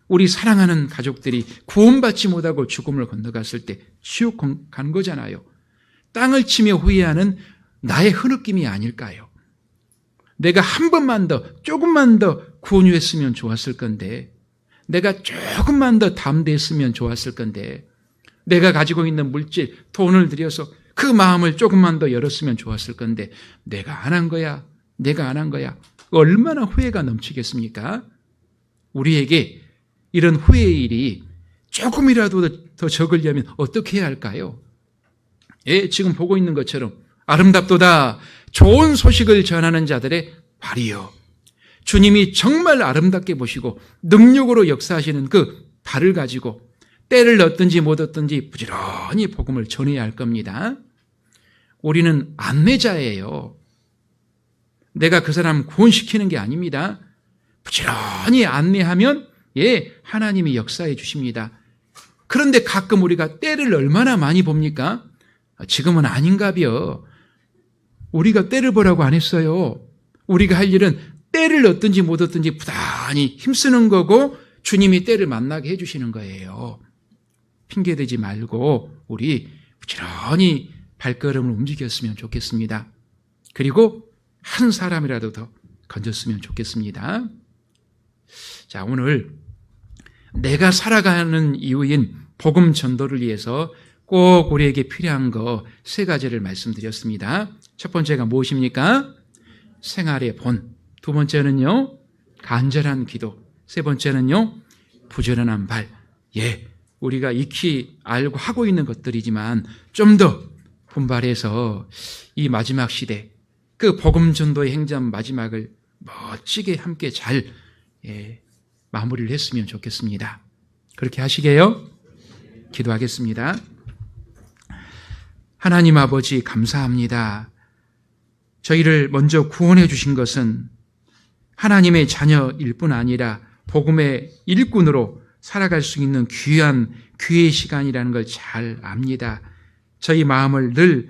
우리 사랑하는 가족들이 구원받지 못하고 죽음을 건너갔을 때 지옥 간 거잖아요. 땅을 치며 후회하는 나의 흐느낌이 아닐까요? 내가 한 번만 더, 조금만 더 구원했으면 좋았을 건데, 내가 조금만 더 담대했으면 좋았을 건데, 내가 가지고 있는 물질, 돈을 들여서 그 마음을 조금만 더 열었으면 좋았을 건데, 내가 안 한 거야. 내가 안 한 거야. 얼마나 후회가 넘치겠습니까? 우리에게 이런 후회의 일이 조금이라도 더 적으려면 어떻게 해야 할까요? 예, 지금 보고 있는 것처럼 아름답도다 좋은 소식을 전하는 자들의 발이요. 주님이 정말 아름답게 보시고 능력으로 역사하시는 그 발을 가지고 때를 얻든지 못 얻든지 부지런히 복음을 전해야 할 겁니다. 우리는 안내자예요. 내가 그 사람 구원시키는 게 아닙니다. 부지런히 안내하면 예, 하나님이 역사해 주십니다. 그런데 가끔 우리가 때를 얼마나 많이 봅니까? 지금은 아닌가벼. 우리가 때를 보라고 안 했어요. 우리가 할 일은 때를 얻든지 못 얻든지 부단히 힘쓰는 거고 주님이 때를 만나게 해주시는 거예요. 핑계대지 말고 우리 부지런히 발걸음을 움직였으면 좋겠습니다. 그리고 한 사람이라도 더 건졌으면 좋겠습니다. 자, 오늘 내가 살아가는 이유인 복음 전도를 위해서 꼭 우리에게 필요한 거 3가지를 말씀드렸습니다. 첫 번째가 무엇입니까? 생활의 본. 두 번째는요, 간절한 기도. 세 번째는요, 부지런한 발. 예, 우리가 익히 알고 하고 있는 것들이지만 좀 더 분발해서 이 마지막 시대, 그 복음 전도의 행전 마지막을 멋지게 함께 잘 마무리를 했으면 좋겠습니다. 그렇게 하시게요? 기도하겠습니다. 하나님 아버지 감사합니다. 저희를 먼저 구원해 주신 것은 하나님의 자녀일 뿐 아니라 복음의 일꾼으로 살아갈 수 있는 귀한 기회의 시간이라는 걸 잘 압니다. 저희 마음을 늘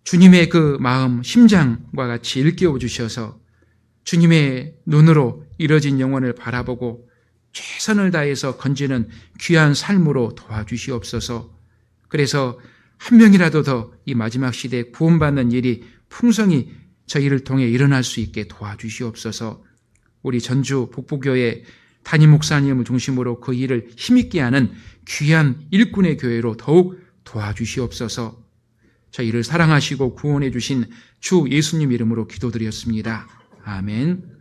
주님의 그 마음, 심장과 같이 일깨워 주셔서 주님의 눈으로 이뤄진 영혼을 바라보고 최선을 다해서 건지는 귀한 삶으로 도와주시옵소서. 그래서 한 명이라도 더 이 마지막 시대에 구원받는 일이 풍성히 저희를 통해 일어날 수 있게 도와주시옵소서. 우리 전주 북부교회 담임 목사님을 중심으로 그 일을 힘있게 하는 귀한 일꾼의 교회로 더욱 도와주시옵소서. 저희를 사랑하시고 구원해 주신 주 예수님 이름으로 기도드렸습니다. 아멘.